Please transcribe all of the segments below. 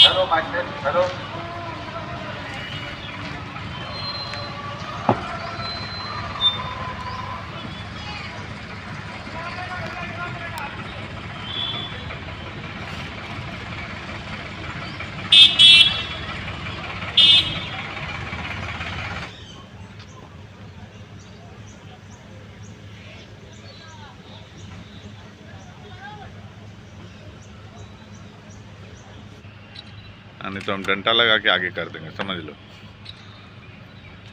Hello mic hello. नहीं तो हम डंडा लगा के आगे कर देंगे, समझ लो,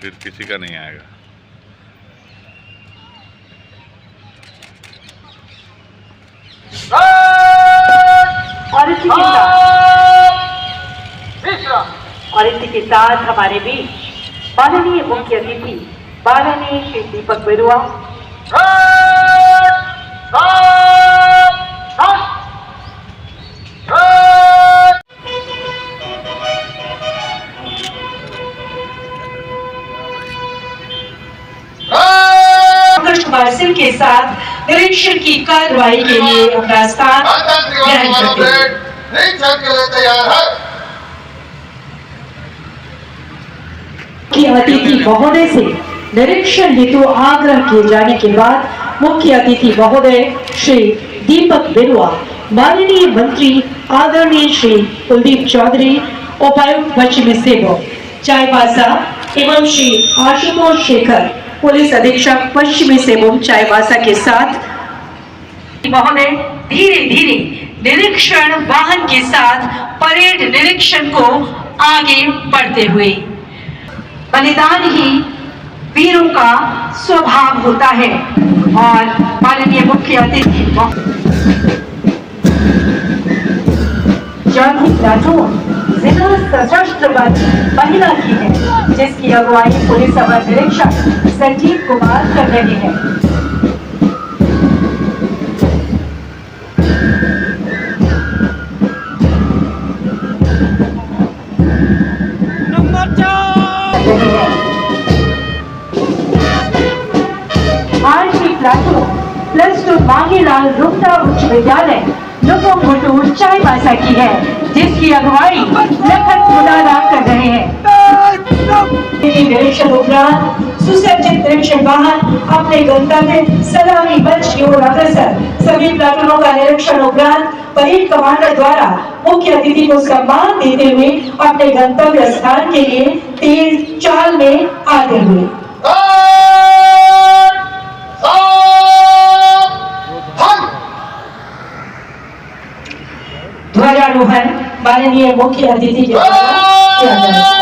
फिर किसी का नहीं आएगा। और इसी के साथ हमारे बीच माननीय मुख्य अतिथि माननीय श्री दीपक बिरुआ, के साथ निरीक्षण की कार्रवाई के लिए अपना स्थान ग्रहण करते हैं। मुख्य अतिथि महोदय से निरीक्षण हेतु आग्रह किए जाने के बाद मुख्य अतिथि महोदय श्री दीपक बिरुआ, माननीय मंत्री आदरणीय श्री कुलदीप चौधरी, उपायुक्त पश्चिमी सिंहभूम चाईबासा एवं श्री आशुतोष शेखर, पुलिस अधीक्षक पश्चिमी सिंहभूम चाईबासा के साथ महोदय धीरे धीरे निरीक्षण वाहन के साथ परेड निरीक्षण को आगे बढ़ते हुए, बलिदान ही वीरों का स्वभाव होता है और माननीय मुख्य अतिथि चौथी प्लाटून जिला सशस्त्र बल महिला की है, जिसकी अगुवाई पुलिस अवर निरीक्षक संजीव कुमार कर रहे हैं। नंबर 4 आरपी प्लाटून +2 मांगीलाल रुपटा उच्च विद्यालय लुकुंगुटूर चाईबासा की है, जिसकी अगुवाई लखन खुदारा कर रहे हैं। निरीक्षण उपरांत सुसज्जित निरीक्षण वाहन अपने गंतव्य सलामी मंच की ओर अग्रसर। सभी प्लाटूनों का निरीक्षण उपरांत परेड कमांडर द्वारा मुख्य अतिथि को सम्मान देते हुए अपने गंतव्य स्थान के लिए तेज चाल में आगे हुए। ध्वजारोहण माननीय मुख्य अतिथि के द्वारा किया जाएगा।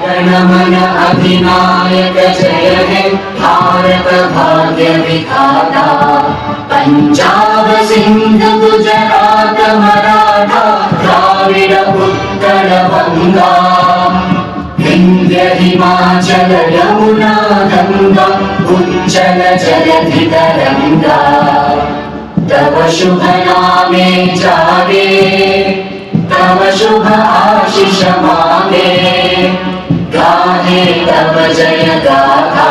जनगण अधिनायक जय हे भारत भाग्य विधाता, पंजाब सिंध गुजरात मराठा द्राविड़ उत्कल बंगा, विंध्य हिमाचल यमुना गंगा उज्जल जलधि तरंगा, तव शुभ नामे जागे तव शुभ आशीष मांगे, गाहे तव जय गाथा,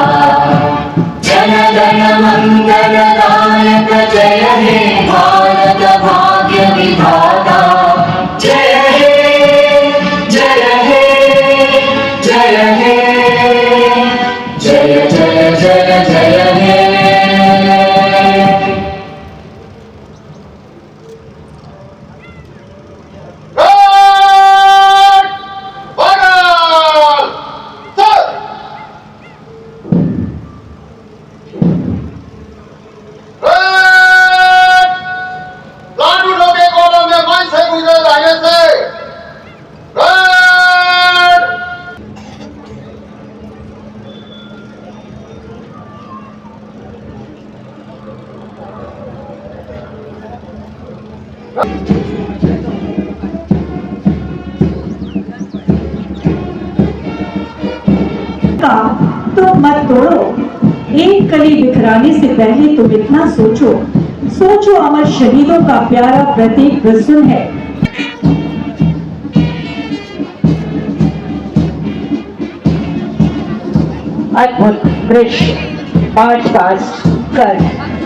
जन गण मंगल दायक जय हे भारत भाग्य विधाता, जय हे जय हे जय हे जय जय जय जय हे। तो मत तोड़ो, एक कली बिखराने से पहले तुम इतना सोचो, सोचो अमर शहीदों का प्यारा प्रतीक प्रसन्न है। अद्भुत दृश्य मार्च पास्ट कर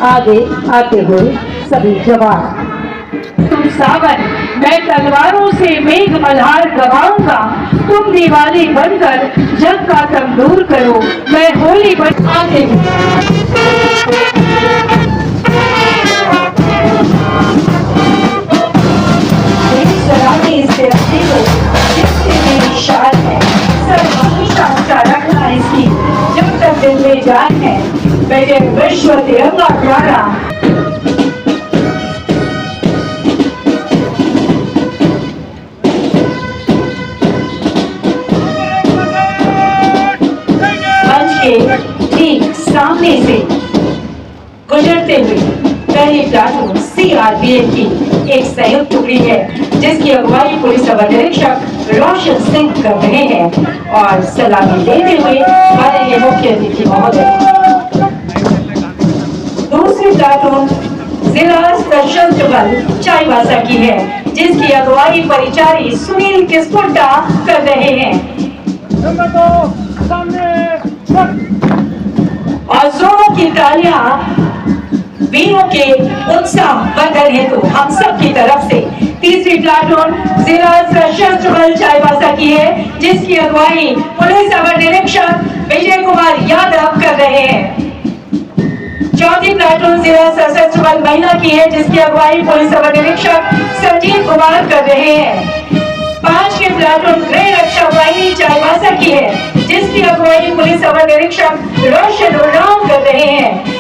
आगे आते हुए सभी जवान। तुम सावन, मैं तलवारों से मेघ मल्हार गवाऊंगा, तुम दिवाली बनकर जग का तम दूर करो, मैं होली बन आते हूँ। इस व्यक्ति को जिससे मेरी शान है, सब हमेशा ऊंचा रखना इसकी जब तक दिल में जान है, बेटे विश्व तिरंगा प्यारा। ठीक सामने से गुजरते हुए पहली प्लाटून CRPF की एक संयुक्त टुकड़ी है, जिसकी अगुवाई पुलिस अवर निरीक्षक रोशन सिंह कर रहे हैं और सलामी लेते हुए माननीय मुख्य अतिथि महोदय। दूसरी प्लाटून जिला सशस्त्र बल चाईबासा की है, जिसकी अगुवाई परिचारी सुनील किस्पुट्टा कर रहे हैं। और जोरों की तालियां वीरों के उत्साह बदल हेतु हम सब की तरफ से। तीसरी प्लाटून जिला सशस्त्र बल चाईबासा की है, जिसकी अगुवाई पुलिस अवर निरीक्षक विजय कुमार यादव कर रहे हैं। चौथी प्लाटून जिला सशस्त्र बल महिला की है, जिसकी अगुवाई पुलिस अवर निरीक्षक संजीव कुमार कर रहे हैं। पांचवी प्लाटून गृह रक्षा वाहिनी चाईबासा की है, जिसकी अगुवाई पुलिस अवर निरीक्षक रोशन उरांव कर रहे हैं।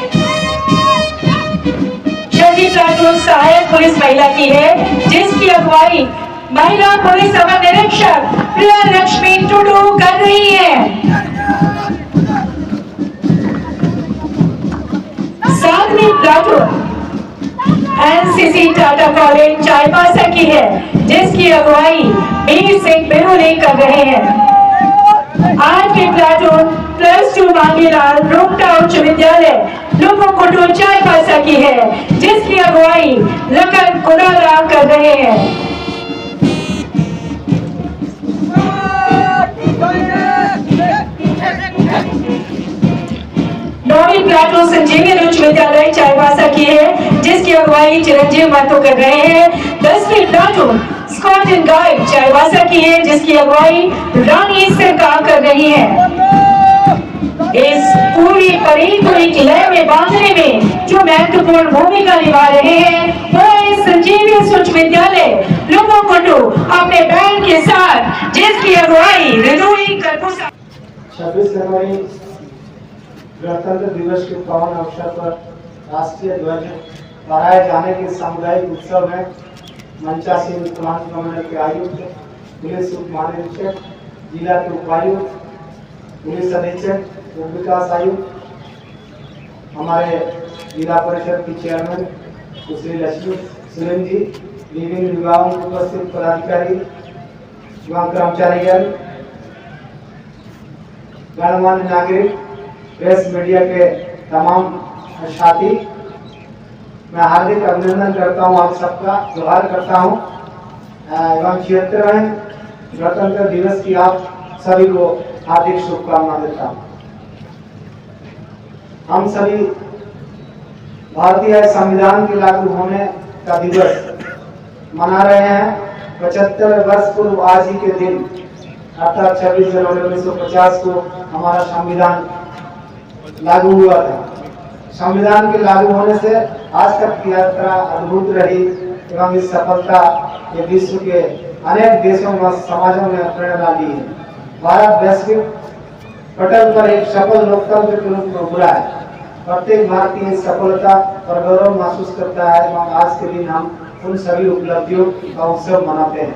छठी प्लाटून सहायक पुलिस महिला की है, जिसकी अगुवाई महिला पुलिस अवर निरीक्षक प्रिया लक्ष्मी टुडू कर रही है। सातवीं platoon NCC Tata college Chaibasa की है, जिसकी अगुवाई वीर सिंह बिरुली कर रहे हैं। आठवीं प्लाटून +2 मांगीलाल रुपटा उच्च विद्यालय लुमुकुटु चाईबासा की है, जिसकी अगुवाई लखन कुडाला कर रहे हैं। नौवीं प्लाटून संजीवनी उच्च विद्यालय चाईबासा की है, जिसकी अगुवाई चिरंजीव महतो कर रहे हैं। 10वीं platoon scout and guide Chaibasa की है, जिसकी अगुवाई रानी सरकार कर रही है। इस पूरी परेड को एक लय में बांधने में जो महत्वपूर्ण भूमिका निभा रहे हैं, वो इस संजीवनी उच्च विद्यालय लुमुकुटु अपने बैंड के साथ, जिसकी अगुवाई रिदुई करपुसा। 26 जनवरी गणतंत्र दिवस के पावन अवसर पर राष्ट्रीय ध्वज फहराए जाने के सामुदायिक उत्सव में मंचासी उत्तरांचल मंडल के आयुक्त, पुलिस उप महानिरीक्षक, जिला के उपायुक्त, पुलिस अधीक्षक, उप विकास आयुक्त, हमारे जिला परिषद की चेयरमैन सुश्री लक्ष्मी सुरेन जी, विभिन्न विभागों के उपस्थित पदाधिकारी एवं कर्मचारीगण, गणमान्य नागरिक, प्रेस मीडिया के तमाम साथी, मैं हार्दिक अभिनंदन करता हूं, आप सबका जोहार करता हूं एवं 76वें गणतंत्र दिवस की आप सभी को हार्दिक शुभकामना देता हूं। हम सभी भारतीय संविधान के लागू होने का दिवस मना रहे हैं। 75 वर्ष पूर्व आज ही के दिन अर्थात 26 जनवरी 1950 को हमारा संविधान लागू हुआ था। संविधान के लागू होने से आज तक की यात्रा अद्भुत रही एवं इस सफलता ये विश्व के अनेक देशों व समाजों में प्रेरणा दी है। भारत वैश्विक पटल पर एक सफल लोकतंत्र के रूप में उभरा है। प्रत्येक भारतीय इस सफलता पर गौरव महसूस करता है एवं आज के दिन हम उन सभी उपलब्धियों का उत्सव मनाते हैं।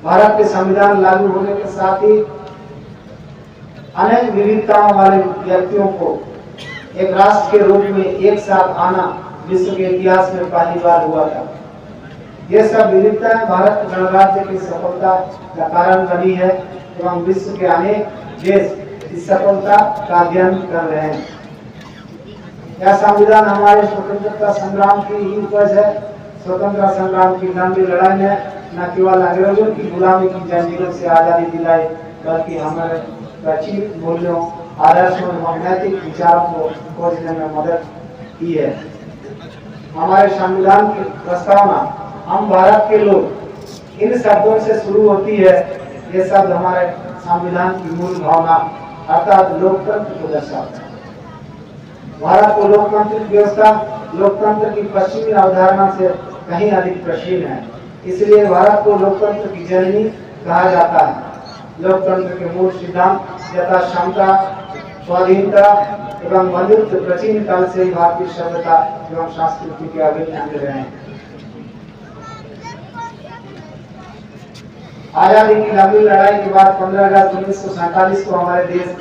भारत के संविधान लागू होने के साथ ही अनेक विविधताओं वाले व्यक्तियों को एक राष्ट्र के रूप में एक साथ आना विश्व के इतिहास में पहली बार हुआ था। ये सब विविधताएं भारत गणराज्य की सफलता का कारण बनी है एवं विश्व के अनेक देश इस सफलता का अध्ययन कर रहे हैं। यह संविधान हमारे स्वतंत्रता संग्राम की ही उपज है। स्वतंत्रता संग्राम की लंबी लड़ाई ने न केवल अंग्रेजों की गुलामी की जंजीरों से आजादी दिलाई, बल्कि हमारे प्राचीन मूल्यों, आदर्शों एवं नैतिक विचारों को खोजने में मदद की है। हमारे संविधान की प्रस्तावना हम भारत के लोग इन शब्दों से शुरू होती है। ये शब्द हमारे संविधान की मूल भावना अर्थात लोकतंत्र को दर्शाता है। भारत को लोकतांत्रिक व्यवस्था लोकतंत्र की पश्चिमी अवधारणा से कहीं अधिक प्राचीन है, इसलिए भारत को लोकतंत्र की जननी कहा जाता है। लोकतंत्र के मूल सिद्धांत यथा क्षमता, स्वाधीनता एवं बंधुत्व प्राचीन काल से ही भारतीय सभ्यता एवं संस्कृति के अभिन्न अंग रहे हैं। आजादी की लंबी लड़ाई के बाद 15 अगस्त 1947 को हमारे देश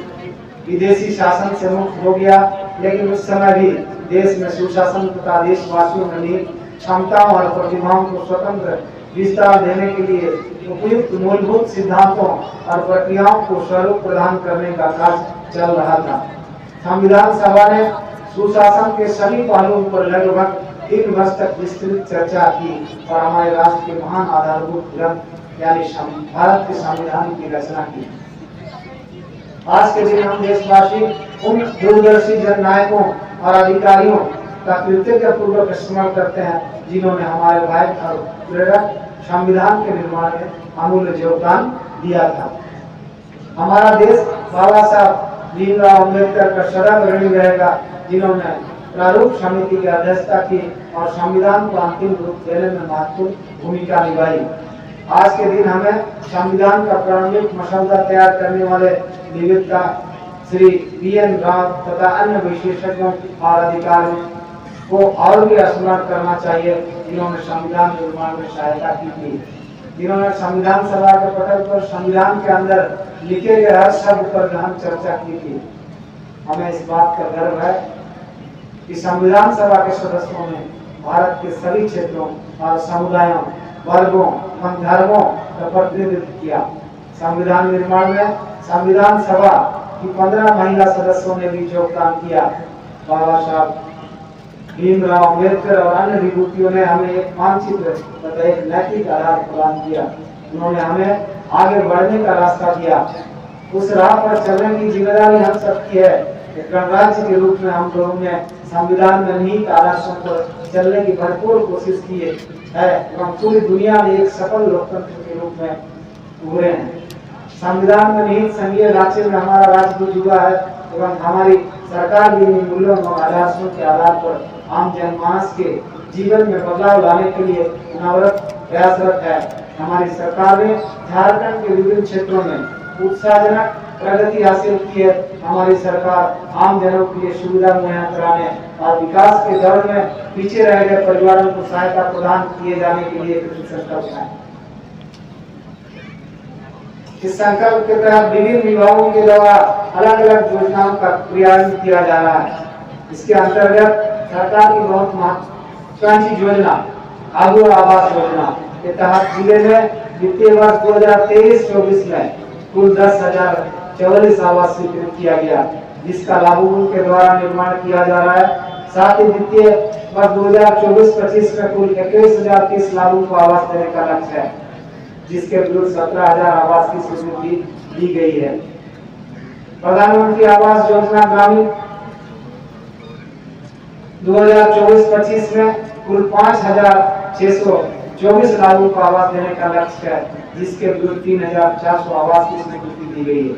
विदेशी शासन से मुक्त हो गया, लेकिन उस समय भी देश में सुशासन तथा देशवासियों में निहित क्षमताओं और प्रतिभाओं को स्वतंत्र विस्तार देने के लिए उपयुक्त मूलभूत सिद्धांतों और प्रक्रियाओं को स्वरूप प्रदान करने का कार्य चल रहा था। संविधान सभा ने सुशासन के सभी पहलुओं पर लगभग 3 वर्ष तक विस्तृत चर्चा की और हमारे राष्ट्र के महान आधारभूत ग्रंथ यानी भारत के संविधान की रचना की। आज के दिन हम देशवासी उन दूरदर्शी जननायकों और अधिकारियों का कृतज्ञता पूर्वक स्मरण करते हैं जिन्होंने हमारे भाई और प्रेरक संविधान के निर्माण में अमूल्य योगदान दिया था। हमारा देश बाबा साहब भीमराव अम्बेडकर का सदा ऋणी रहेगा, जिन्होंने प्रारूप समिति की अध्यक्षता की और संविधान को अंतिम रूप देने में महत्वपूर्ण भूमिका निभाई। आज के दिन हमें संविधान का प्रारंभिक मसौदा तैयार करने वाले निवेदिका श्री BN राव तथा अन्य विशेषज्ञों और अधिकारियों को और भी स्मरण करना चाहिए, जिन्होंने संविधान निर्माण में सहायता की थी, जिन्होंने संविधान सभा के पटल पर संविधान के अंदर लिखे गए हर शब्द पर गहन चर्चा की थी। हमें इस बात का गर्व है कि संविधान सभा के सदस्यों ने भारत के सभी क्षेत्रों और समुदायों, वर्गों एवं धर्मों का प्रतिनिधित्व किया। संविधान निर्माण में संविधान सभा की 15 महिला सदस्यों ने भी योगदान किया। बाबा साहब भीमराव अम्बेडकर और अन्य विभूतियों ने हमें एक मानचित्र तथा एक नैतिक आधार प्रदान किया। उन्होंने हमें आगे बढ़ने का रास्ता दिया। उस राह पर चलने की जिम्मेदारी हम सबकी है। एक गणराज्य के रूप में हम लोगों ने संविधान में निहित आदर्शों पर चलने की भरपूर कोशिश की है एवं पूरी दुनिया में एक सफल लोकतंत्र के रूप में उभरे हैं। संविधान में निहित संघीय ढांचे में हमारा राजदूत हुआ है एवं हमारी सरकार भी इन मूल्यों और आदर्शों के आधार पर आम जनमानस के जीवन में बदलाव लाने के लिए अनवरत प्रयासरत है। हमारी सरकार ने झारखंड के विभिन्न क्षेत्रों में उत्साहजनक प्रगति हासिल की है। हमारी सरकार आम जनों के लिए सुविधा मुहैया कराने और विकास के दौर में पीछे रह गए परिवारों को सहायता प्रदान किए जाने के लिए संकल्प है। इस संकल्प के तहत विभिन्न विभागों के द्वारा अलग अलग योजनाओं का क्रियान्वयन किया जा रहा है। इसके अंतर्गत सरकार की बहुत महत्वाकांक्षी योजना आगू आवास योजना के तहत जिले में वित्तीय वर्ष 2023-24 में कुल 10,044 आवास स्वीकृत किया गया, जिसका लाभुकों के द्वारा निर्माण किया जा रहा है। साथ ही वित्तीय वर्ष 2024-25 में कुल 21,030 लाभुकों को आवास देने का लक्ष्य है, जिसके विरुद्ध 17,000 आवास की स्वीकृति दी गई है। प्रधानमंत्री आवास योजना ग्रामीण 2024-25 में कुल 5,624 लाभुकों को आवास देने का लक्ष्य है, जिसके विरुद्ध 3,400 आवास की स्वीकृति दी गई है।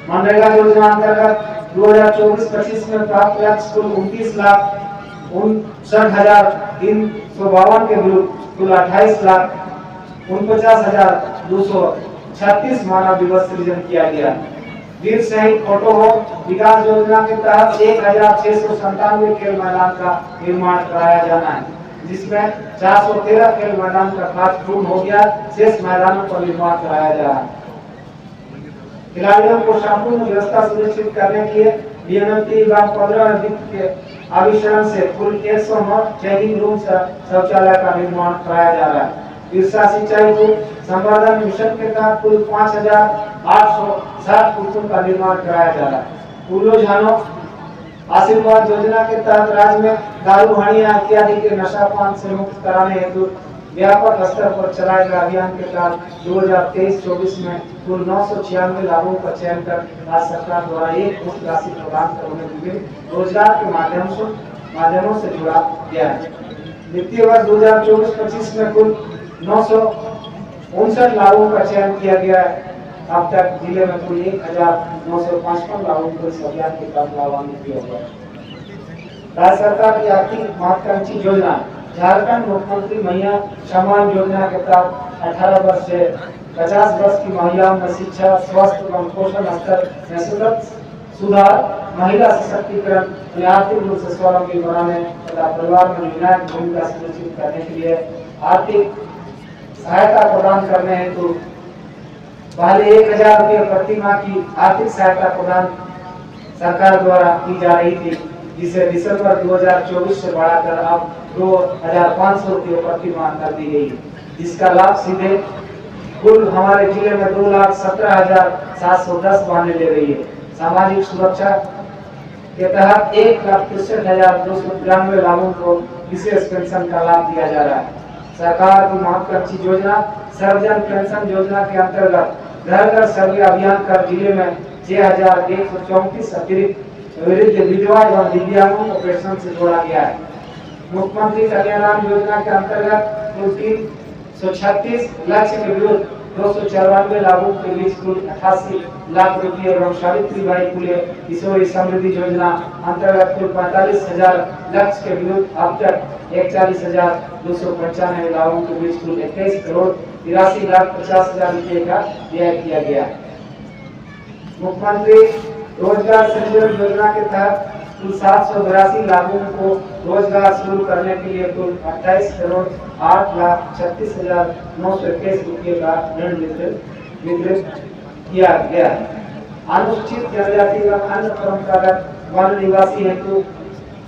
मनरेगा योजना अंतर्गत 2024-25 में प्राप्त लक्ष्य कुल 29,59,352 के विरुद्ध कुल 28,49,236 मानव दिवस सृजन किया गया। वीर शहीद फोटो हो विकास योजना के तहत 1,697 खेल मैदान का निर्माण कराया जाना है, जिसमें 413 खेल मैदान का कार्य पूर्ण हो गया। शेष मैदानों पर निर्माण कराया जा रहा है। खिलाड़ियों को संपूर्ण व्यवस्था सुनिश्चित करने के लिए बीएमएमटी विभाग 15 वित्त के आविष्करण से कुल 109 चेकिंग रूम शौचालय का निर्माण कराया जा रहा है। ईर्षा सिंचाई को संवर्धन मिशन के तहत कुल 5,860 कुटुंब का निर्माण कराया जा रहा है। पूर्व झानो आशीर्वाद योजना के तहत राज्य में दारू, हणिया इत्यादि के नशापान से मुक्त कराने हेतु व्यापक स्तर पर चलाए गए अभियान के तहत 2023-24 में कुल 996 लाभों का चयन कर राज्य सरकार द्वारा एक मुश्त राशि प्रदान कर उन्हें विभिन्न रोजगार के माध्यम से माध्यमों से जोड़ा गया है। वित्तीय वर्ष 2024-25 में कुल 959 लाभों का चयन किया गया है। अब तक जिले में कुल 1955 लाभों को इस अभियान के तहत लाभान्वित किया गया है। राज्य सरकार की आर्थिक महत्वाकांक्षी योजना झारखंड मुख्यमंत्री महिला सम्मान योजना के तहत 18 वर्ष से 50 वर्ष की महिलाओं में शिक्षा, स्वास्थ्य एवं पोषण स्तर में सतत सुधार, महिला सशक्तिकरण, उन्हें आर्थिक रूप से स्वावलंबी बनाने तथा परिवार में निर्णायक भूमिका सुनिश्चित करने के लिए आर्थिक सहायता प्रदान करने हेतु पहले 1000 रुपये प्रति माह की आर्थिक सहायता प्रदान सरकार द्वारा की जा रही थी, जिसे दिसंबर 2024 से बढ़ाकर अब 2500 रुपये प्रति माह कर दी गई है, जिसका लाभ सीधे कुल हमारे जिले में 2,17,710 वाहनें ले रही है। सामाजिक सुरक्षा के तहत 1,63,293 लाभों को विशेष पेंशन का लाभ दिया जा रहा है। सरकार की महत्वाकांक्षी योजना सर्वजन पेंशन योजना के अंतर्गत घर घर सर्वे अभियान कर जिले में 6,134 अतिरिक्त वृद्ध विधवा एवं दिव्यांगों को पेंशन से जोड़ा गया है। मुख्यमंत्री कल्याण योजना के अंतर्गत कुल 336 लक्ष्य के विरुद्ध 294 लाभों के बीच कुल 88 लाख रुपये एवं सावित्रीबाई फुले किशोरी समृद्धि योजना अंतर्गत कुल 45,000 लक्ष्य के विरुद्ध अब तक 41,295 लाभों के बीच कुल 21 करोड़ 83,50,000 रुपये का व्यय किया गया। मुख्यमंत्री रोजगार सृजन योजना के तहत कुल 782 लाभों को रोजगार शुरू करने के लिए कुल 28 करोड़ 8,36,921 रुपये का ऋण वितरित किया गया। अनुसूचित जनजाति एवं अन्य परंपरागत वन निवासी हेतु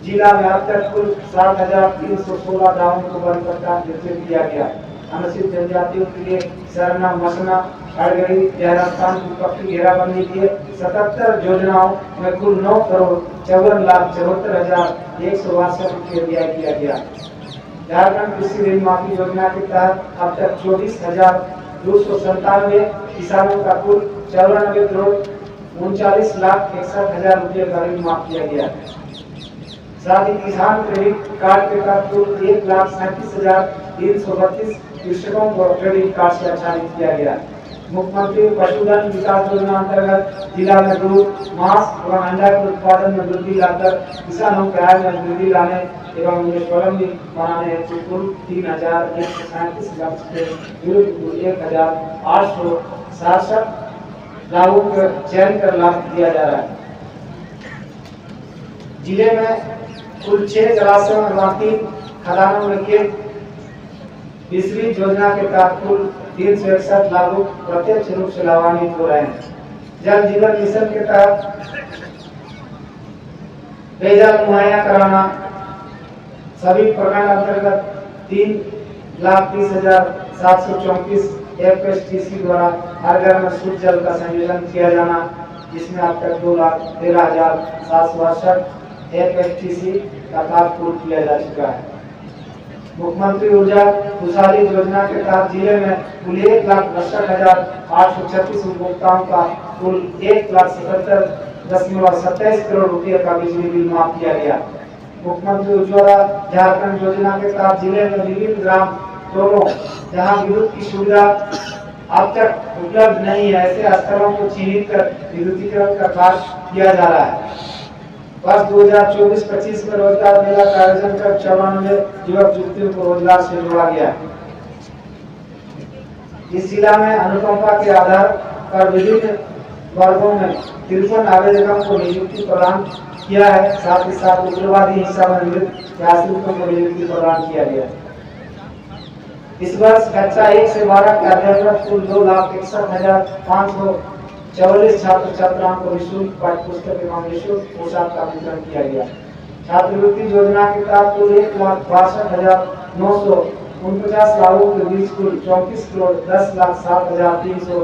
जिला में अब तक कुल 7,316 गाँवों को वन पट्टा वितरित किया गया। अनुसूचित जनजातियों के लिए सरना, मसना, अड़गड़ी, देहरास्थान की पक्की घेराबंदी के 77 योजनाओं में कुल 9 करोड़ 54,74,162 रुपये व्यय किया गया। झारखंड कृषि ऋण माफी योजना के तहत अब तक 24,297 किसानों का कुल 94 करोड़ 39,61,000 रुपये का ऋण माफ किया गया। साथ ही किसान क्रेडिट कार्ड के तहत कुल 1,37,332 कृषकों को क्रेडिट कार्ड से आच्छादित किया गया। मुख्यमंत्री पशुधन विकास योजना अंतर्गत जिला में दूध, मांस एवं अंडा के उत्पादन में वृद्धि लाकर किसानों के आय में वृद्धि लाने एवं उन्हें स्वावलंबी बनाने हेतु कुल 3,137 लक्ष्य के विरुद्ध 1,867 लाभों का चयन कर लाभ दिया जा रहा है। जिले में कुल 6 जलाशयों एवं 3 खदानों में खेत विस्तृत योजना के तहत कुल 361 लाभुक प्रत्यक्ष रूप से लाभान्वित हो रहे हैं। जल जीवन मिशन के तहत पेयजल मुहैया कराना सभी प्रखंड अंतर्गत 3,30,734 FSTC द्वारा हर घर में शुद्ध जल का संयोजन किया जाना, जिसमें अब तक 2,13,768 FSTC का कार्य पूर्ण किया जा चुका है। मुख्यमंत्री ऊर्जा खुशहाली योजना के तहत जिले में कुल 1,62,836 उपभोक्ताओं का कुल 1,77,27 करोड़ रुपये का बिजली बिल माफ किया गया। मुख्यमंत्री उज्ज्वला झारखंड योजना के तहत जिले में विभिन्न ग्राम टोलों जहां विद्युत की सुविधा अब तक उपलब्ध नहीं है, ऐसे स्थलों को चिन्हित कर विद्युतीकरण का कार्य किया जा रहा है। वर्ष 2024-25 में रोजगार मेला का आयोजन कर 94 युवक युवतियों को रोजगार से जोड़ा गया। इस जिला में अनुकंपा के आधार पर विभिन्न वर्गों में 53 आवेदकों को नियुक्ति प्रदान किया है। साथ ही साथ उग्रवादी हिंसा में नियुक्त आश्रितों को नियुक्ति प्रदान किया गया। इस वर्ष कक्षा 1 से 12 के अध्ययनरत कुल 2,61,544 छात्र छात्राओं को निःशुल्क पाठ्य पुस्तक एवं निःशुल्क पोशाक का वितरण किया गया। छात्रवृत्ति योजना के तहत कुल 1,62,949 लाभों के बीच कुल 34 करोड़ 10,07,300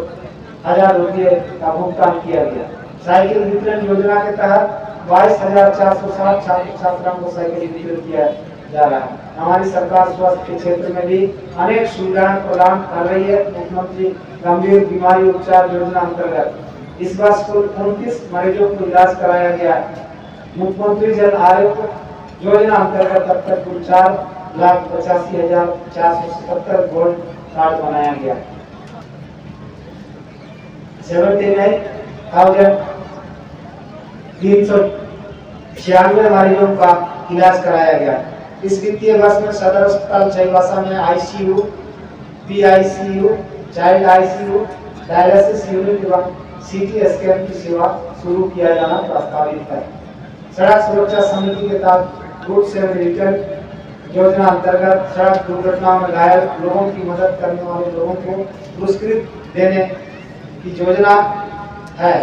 रुपये का भुगतान किया गया। साइकिल वितरण योजना के तहत 22,460 छात्र छात्राओं को साइकिल वितरित किया जा रहा है। हमारी सरकार स्वास्थ्य के क्षेत्र में भी अनेक सुविधाएं प्रदान कर रही है। मुख्यमंत्री गंभीर बीमारी उपचार योजना अंतर्गत इस वर्ष कुल 29 मरीजों को इलाज कराया गया है। मुख्यमंत्री जन आरोग्य योजना अंतर्गत अब तक कुल 4,85,477 गोल्ड कार्ड बनाया गया। 78,396 मरीजों का इलाज कराया गया। इस वित्तीय वर्ष में सदर अस्पताल चाईबासा में ICU, PICU, child ICU, dialysis unit एवं सीटी स्कैन की सेवा शुरू किया जाना प्रस्तावित है। सड़क सुरक्षा समिति के तहत रूट सेफ्टी रिटर्न योजना अंतर्गत सड़क दुर्घटनाओं में घायल लोगों की मदद करने वाले लोगों को पुरस्कृत देने की योजना है।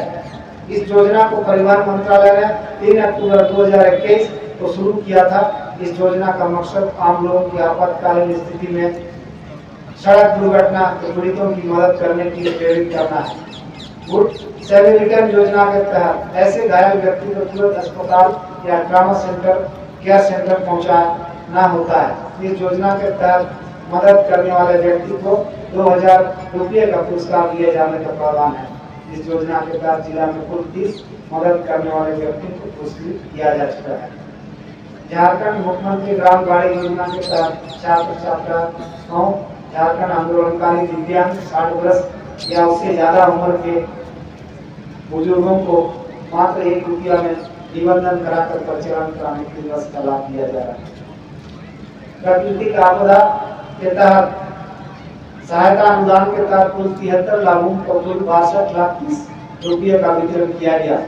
इस योजना को परिवहन मंत्रालय ने 3 अक्टूबर 2021 को शुरू किया था। इस योजना का मकसद आम लोगों की आपातकालीन स्थिति में सड़क दुर्घटना के पीड़ितों की मदद करने के लिए प्रेरित करना है। गुड सेविंग रिटर्न योजना के तहत ऐसे घायल व्यक्ति को तुरंत अस्पताल या ट्रॉमा सेंटर, केयर सेंटर पहुंचाना होता है। इस योजना के तहत मदद करने वाले व्यक्ति को 2,000 रुपये का पुरस्कार दिए जाने का प्रावधान है। इस योजना के तहत जिला में कुल 30 मदद करने वाले व्यक्तियों को पुरस्कृत किया जा चुका है। झारखंड मुख्यमंत्री ग्राम गाड़ी योजना के तहत छात्र छात्राओं, झारखंड आंदोलनकारी दिव्यांग, 60 वर्ष या उससे ज्यादा उम्र के बुजुर्गों को मात्र 1 रुपया में निबंधन कराकर परिचालन कराने की व्यवस्था लाभ दिया जा रहा है। प्राकृतिक आपदा के तहत सहायता अनुदान के तहत कुल 73 लाभुकों को कुल 62,30,00,000 रुपये का वितरण किया गया।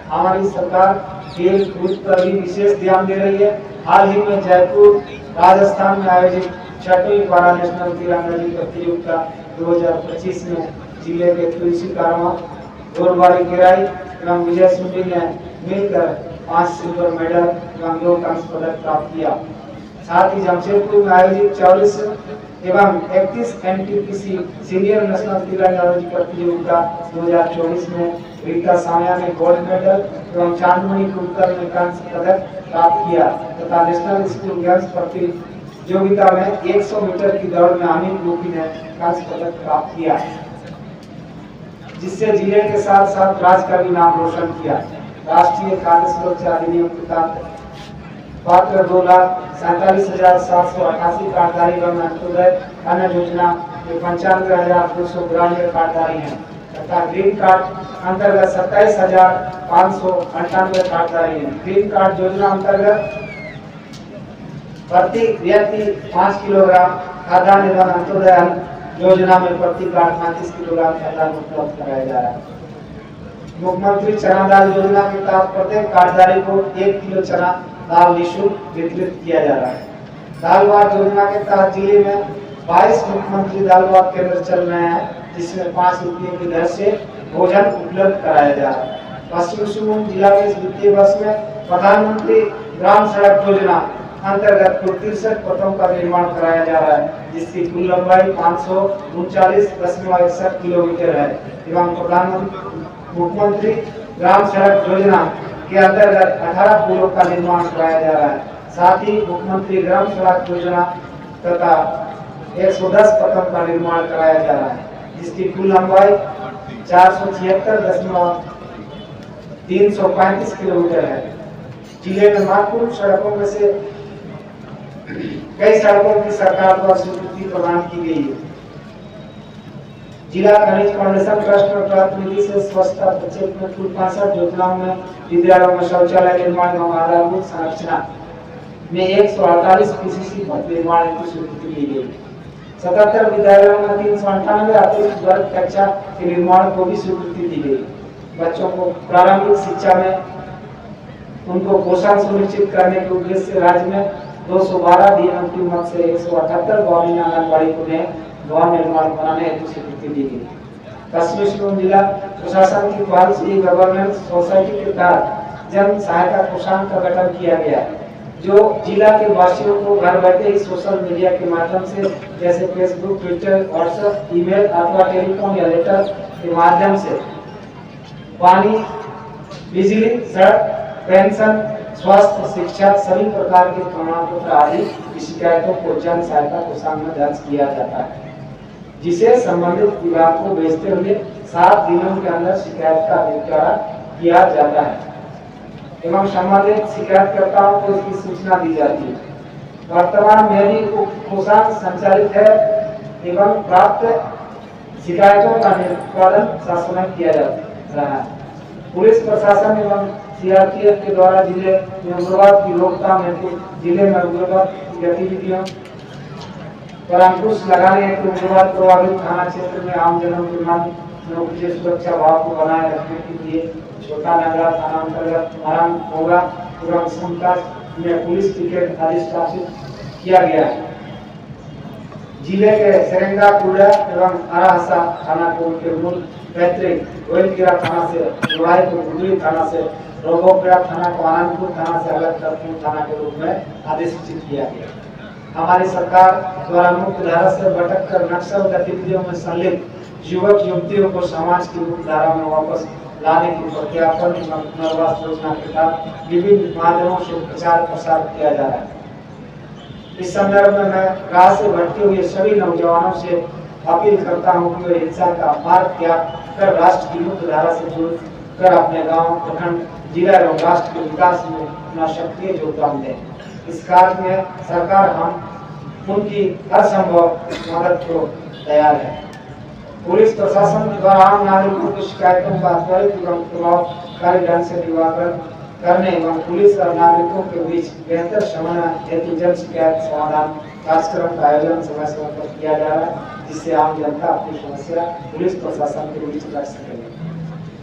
हमारी सरकार खेल कूद पर भी विशेष ध्यान दे रही है। हाल ही में जयपुर, राजस्थान में आयोजित 6वीं पारा नेशनल तीरंदाजी प्रतियोगिता 2025 में जिले के तुलसी कारमा, गोरबाड़ी गिराई एवं विजय सुंडी ने मिलकर 5 सिल्वर मेडल एवं 2 कांस्य पदक प्राप्त किया। साथ ही जमशेदपुर में आयोजित 44 एवं 31 एनटीपीसी सीनियर नेशनल तीरंदाजी प्रतियोगिता 2024 में रीता सामिया ने गोल्ड मेडल एवं चांदमणि कुलकर ने कांस्य पदक प्राप्त किया तथा नेशनल स्कूल गेम्स प्रतियोगिता में 100 मीटर की दौड़ में अमित गोपी ने कांस्य पदक प्राप्त किया, जिससे जिले के साथ साथ राज्य का भी नाम रोशन किया। राष्ट्रीय खाद्य सुरक्षा अधिनियम के तहत पात्र 2,47,788 कार्डधारी एवं अंत्योदय अन्न योजना के 95,292 कार्डधारी हैं तथा ग्रीन कार्ड अंतर्गत 27,598 कार्डधारी हैं। ग्रीन कार्ड योजना अंतर्गत प्रति व्यक्ति 5 किलोग्राम खाद्यान्न एवं अंत्योदय अन्न योजना में प्रति कार्ड 35 किलोग्राम खाद्यान्न उपलब्ध कराया जा रहा है। मुख्यमंत्री चना दाल योजना के तहत प्रत्येक कार्डधारी को 1 किलो चना दाल निःशुल्क वितरित किया जा रहा है। दाल भात योजना के तहत जिले में 22 मुख्यमंत्री दाल भात केंद्र चल रहे हैं, जिसमें 5 रुपये की दर से भोजन उपलब्ध कराया जा रहा है। पश्चिम सिंहभूम जिला के इस वित्तीय वर्ष में प्रधानमंत्री ग्राम सड़क योजना अंतर्गत कुल 63 पथों का निर्माण कराया जा रहा है, जिसकी कुल लंबाई 539.61 किलोमीटर है एवं मुख्यमंत्री ग्राम सड़क योजना के अंतर्गत 18 पुलों का निर्माण कराया जा रहा है। साथ ही मुख्यमंत्री ग्राम सड़क योजना तथा 110 पथों का निर्माण कराया जा रहा है, जिसकी कुल लंबाई 476.335 किलोमीटर है। जिले में महत्वपूर्ण सड़कों में से कई सड़कों की सरकार द्वारा स्वीकृति प्रदान की गई है। जिला खनिज फाउंडेशन ट्रस्ट में प्राप्त निधि से स्वच्छता प्रक्षेत्र में कुल 65 योजनाओं में विद्यालयों में शौचालय निर्माण एवं आधारभूत संरचना में 148 पीसीसी पथ निर्माण की स्वीकृति दी गई। 77 विद्यालयों में 398 अतिरिक्त वर्ग कक्षा के निर्माण को भी स्वीकृति दी गई। बच्चों को प्रारंभिक शिक्षा में उनको पोषण सुनिश्चित करने के उद्देश्य से राज्य में 212 डीएम की मद से 178 भवन आंगनबाड़ी को भवन निर्माण बनाने हेतु स्वीकृति दी गई। पश्चिमी सिंहभूम जिला प्रशासन की पहल से गवर्नेंस सोसाइटी के तहत जन सहायता कोषांग का गठन किया गया, जो जिला के वासियों को घर बैठे ही सोशल मीडिया के माध्यम से जैसे फेसबुक, ट्विटर, व्हाट्सएप, ईमेल अथवा टेलीफोन या लेटर के माध्यम से पानी, बिजली, सड़क, पेंशन, स्वास्थ्य, शिक्षा सभी प्रकार के प्रमाण पत्र आदि की शिकायतों को जन सहायता कोषांग में दर्ज किया जाता है, जिसे संबंधित विभाग को भेजते हुए 7 दिनों के अंदर शिकायत का निपटारा किया जाता है। एवं संबंधित शिकायतकर्ताओं को इसकी सूचना दी जाती है। वर्तमान में भी कोषांग संचालित है एवं प्राप्त शिकायतों का निष्पादन शासन किया जा रहा है। पुलिस प्रशासन एवं सीआरपीएफ के द्वारा जिले में उग्रवाद की रोकथाम हेतु जिले में उग्रवाद गतिविधियों पर अंकुश लगाने हेतु उग्रवाद प्रभावित थाना क्षेत्र में आमजनों के मन में उपजे सुरक्षा भाव को बनाए रखने के लिए छोटा नगरा थाना अंतर्गत आराम होगा एवं समता में पुलिस पिकेट आदि स्थापित किया गया है। जिले के सेरेंगा कुड़ा एवं आराहसा थाना को उनके मूल पैतृक गोयलकेरा थाना से जोड़ाई को गुडली थाना से रोगोपेरा थाना को आनंदपुर थाना से अलग करके थाना के रूप में अधिसूचित किया गया। हमारी सरकार द्वारा मुख्य धारा से भटक कर नक्सल गतिविधियों में संलिप्त युवक युवतियों को समाज की मुख्य धारा में वापस लाने की प्रत्यापन एवं पुनर्वास योजना के तहत विभिन्न माध्यमों से प्रचार प्रसार किया जा रहा है। इस संदर्भ में मैं राह से भटके हुए सभी नौजवानों से अपील करता हूँ कि वे हिंसा का मार्ग त्याग कर राष्ट्र की मुख्य धारा से जुड़ कर अपने गांव, प्रखंड, जिला एवं राष्ट्र के विकास में अपना सक्रिय योगदान दें। इस कार्य में सरकार हम उनकी हर संभव मदद को तैयार है। पुलिस प्रशासन द्वारा आम नागरिकों की शिकायतों का त्वरित एवं प्रभावकारी ढंग से निवारण करने एवं पुलिस और नागरिकों के बीच बेहतर समन्वय हेतु जन शिकायत समाधान कार्यक्रम का आयोजन समय समय पर किया जा रहा है, जिससे आम जनता अपनी समस्या पुलिस प्रशासन के बीच रख सकेगी।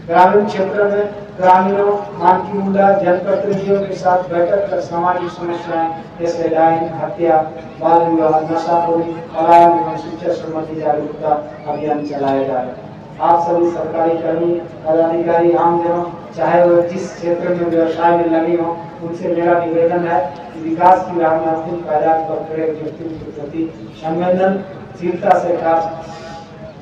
ग्रामीण क्षेत्र में ग्रामीणों, मानकी मुंडा जनप्रतिनिधियों के साथ बैठक कर सामाजिक समस्याएं जैसे डायन, हत्या, बाल विवाह, नशाखोरी, पलायन एवं शिक्षा संबंधी जागरूकता अभियान चलाया जा रहा है। आप सभी सरकारी कर्मी, पदाधिकारी, आमजनों, चाहे वो जिस क्षेत्र में व्यवसाय में लगे हों, उनसे मेरा निवेदन है कि विकास की राह में अंतिम पायदान पर खड़े व्यक्तियों के प्रति संवेदनशीलता से कार्य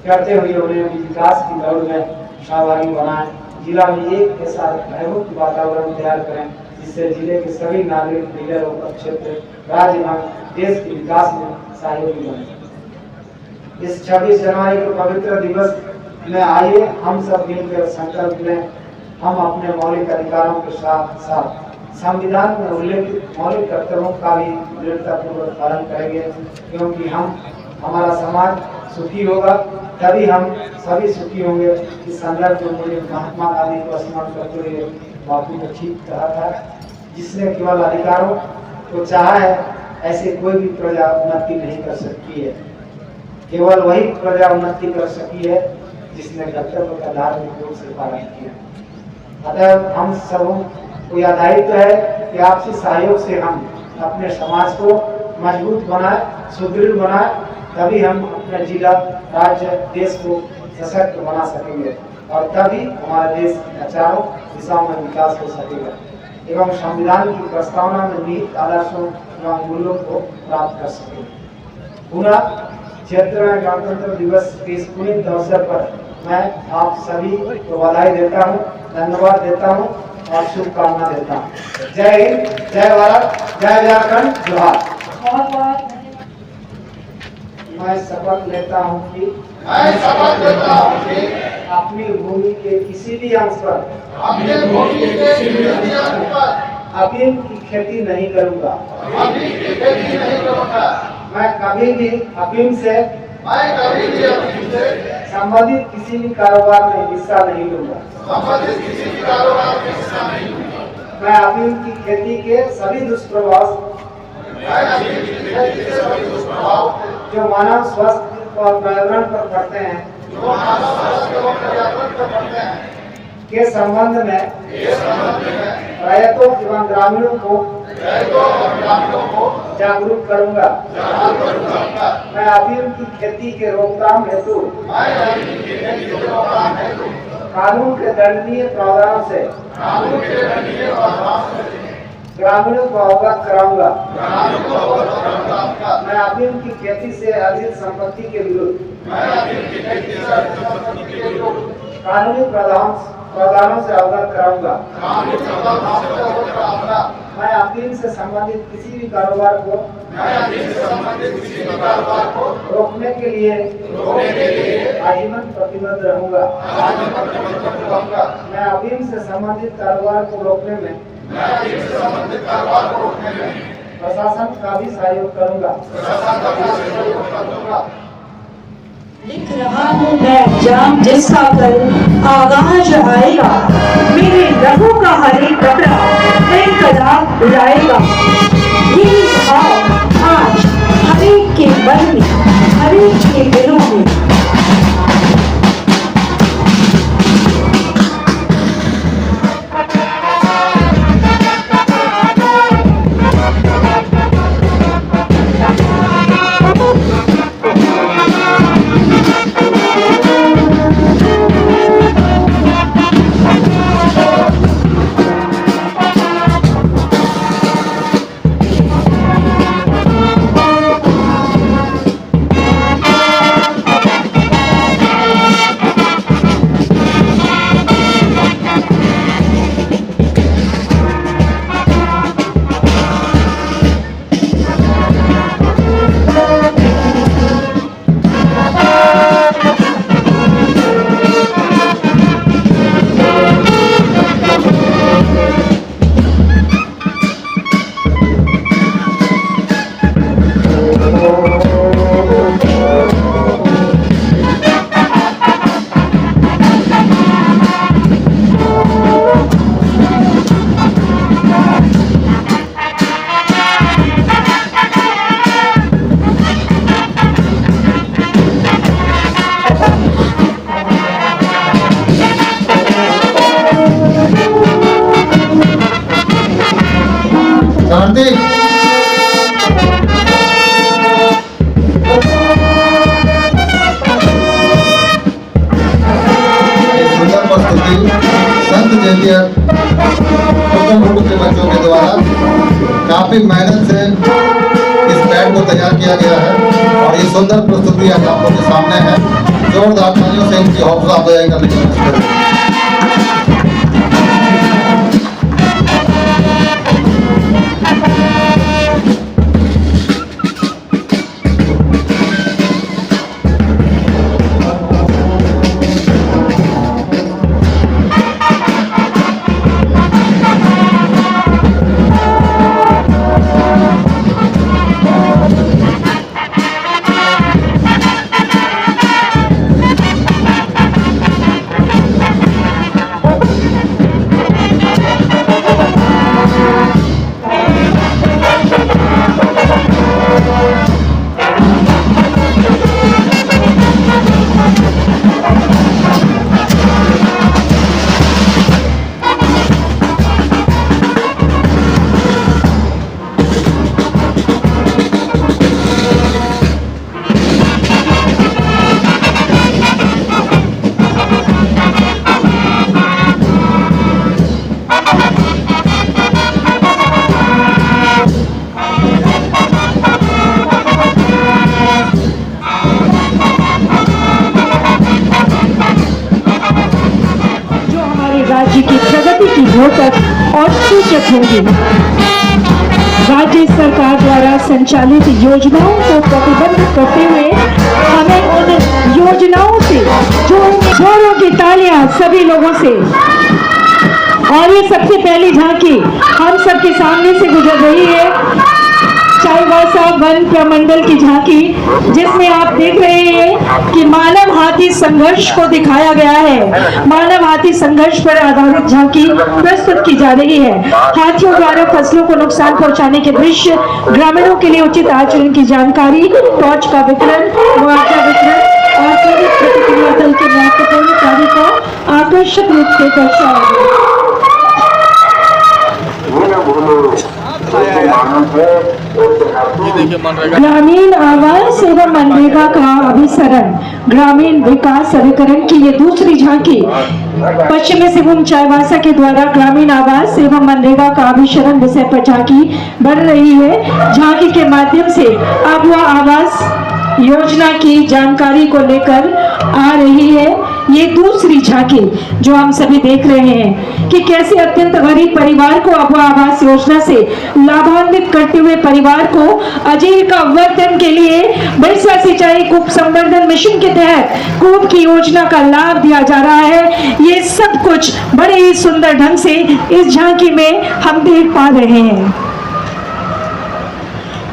करते हुए उन्हें विकास की दौड़ में सहभागी बनाएं। जिला में एक ऐसा भयमुक्त वातावरण तैयार करें जिससे जिले के सभी नागरिक, लीडर और क्षेत्र, राज्य एवं देश के विकास में सहयोगी बने। इस 26 जनवरी के पवित्र दिवस में आइए हम सब मिलकर संकल्प लें, हम अपने मौलिक अधिकारों के साथ साथ संविधान में उल्लेखित मौलिक कर्तव्यों का भी दृढ़तापूर्वक पालन करेंगे, क्योंकि हमारा समाज सुखी होगा तभी हम सभी सुखी होंगे। इस संदर्भ में मुझे महात्मा गांधी को स्मरण करते हुए बापू ने ठीक कहा था, जिसने केवल अधिकारों को चाहा है ऐसे कोई भी प्रजा उन्नति नहीं कर सकती है। केवल वही प्रजा उन्नति कर सकी है जिसने कर्तव्य का धार्मिक रूप से पालन किया। अतः हम सबों को यह दायित्व है कि आपसी सहयोग से हम अपने समाज को मजबूत बनाए, सुदृढ़ बनाए, तभी हम अपने जिला, राज्य, देश को सशक्त बना सकेंगे और तभी हमारा देश चारों दिशाओं में विकास हो सकेगा एवं संविधान की प्रस्तावना में निहित आदर्शों एवं मूल्यों को प्राप्त कर सकेंगे। पुनः क्षेत्र में गणतंत्र दिवस के इस पुनीत अवसर पर मैं आप सभी को बधाई देता हूँ, धन्यवाद देता हूँ और शुभकामना देता हूँ। जय हिंद, जय भारत, जय झारखंड, जोहार। मैं शपथ लेता हूँ कि अपनी भूमि के किसी भी अंश पर अफीम की खेती नहीं करूँगा। मैं कभी भी अफीम से संबंधित किसी भी कारोबार में हिस्सा नहीं लूंगा। मैं अफीम की खेती के सभी दुष्प्रभाव जो मानव स्वास्थ्य और पर्यावरण पर पड़ते हैं के संबंध में रैयतों एवं ग्रामीणों को जागरूक करूंगा। मैं अफीम की खेती के रोकथाम हेतु कानून के दंडनीय प्रावधानों से ग्रामीणों को अवगत कराऊंगा। मैं अफीम की खेती से अर्जित संपत्ति के विरुद्ध कानूनी प्रावधानों से अवगत कराऊंगा। मैं अफीम से संबंधित किसी भी कारोबार को रोकने के लिए आजीवन प्रतिबद्ध रहूंगा। मैं अफीम से संबंधित कारोबार को रोकने में प्रशासन का भी सहयोग करूंगा। लिख रहा हूँ मैं एग्जाम जिसका कल आगाज आएगा, मेरे लहू का हर एक कपड़ा इनकलाब उड़ाएगा। यही भाव आज हर एक के मन में, हर एक के दिलों में। संत जयंतिया के बच्चों के द्वारा काफी मेहनत से इस पैड को तैयार किया गया है और ये सुंदर प्रस्तुति आप लोगों के सामने है। जोरदार तालियों से इनकी हौसला अफजाई करने की कोशिश करें। राज्य की प्रगति की द्योतक और सूचक होगी। राज्य सरकार द्वारा संचालित योजनाओं को प्रतिबंध करते हुए हमें उन योजनाओं से जोरों की तालियां सभी लोगों से। और ये सबसे पहली झांकी हम सबके सामने से गुजर रही है चाईबासा वन प्रमंडल की झांकी, जिसमें आप देख रहे हैं कि मानव हाथी संघर्ष को दिखाया गया है। मानव हाथी संघर्ष पर आधारित झांकी प्रस्तुत की जा रही है। हाथियों द्वारा फसलों को नुकसान पहुंचाने के दृश्य, ग्रामीणों के लिए उचित आचरण की जानकारी, टॉर्च का वितरण, मुआवजा वितरण और त्वरित प्रतिक्रिया दल के महत्वपूर्ण कार्य को आकर्षक रूप से दर्शाया गया। ग्रामीण आवास एवं मनरेगा का अभिसरण, ग्रामीण विकास अभिकरण की ये दूसरी झांकी पश्चिमी सिंहभूम चाईबासा के द्वारा ग्रामीण आवास एवं मनरेगा का अभिसरण विषय पर झांकी बढ़ रही है। झांकी के माध्यम से आबुआ आवास योजना की जानकारी को लेकर आ रही है। ये दूसरी झांकी जो हम सभी देख रहे हैं कि कैसे अत्यंत गरीब परिवार को अब आवास योजना से लाभान्वित करते हुए परिवार को आजीविका वर्धन के लिए बिरसा सिंचाई कूप संवर्धन मिशन के तहत कूप की योजना का लाभ दिया जा रहा है। ये सब कुछ बड़े ही सुंदर ढंग से इस झांकी में हम देख पा रहे हैं।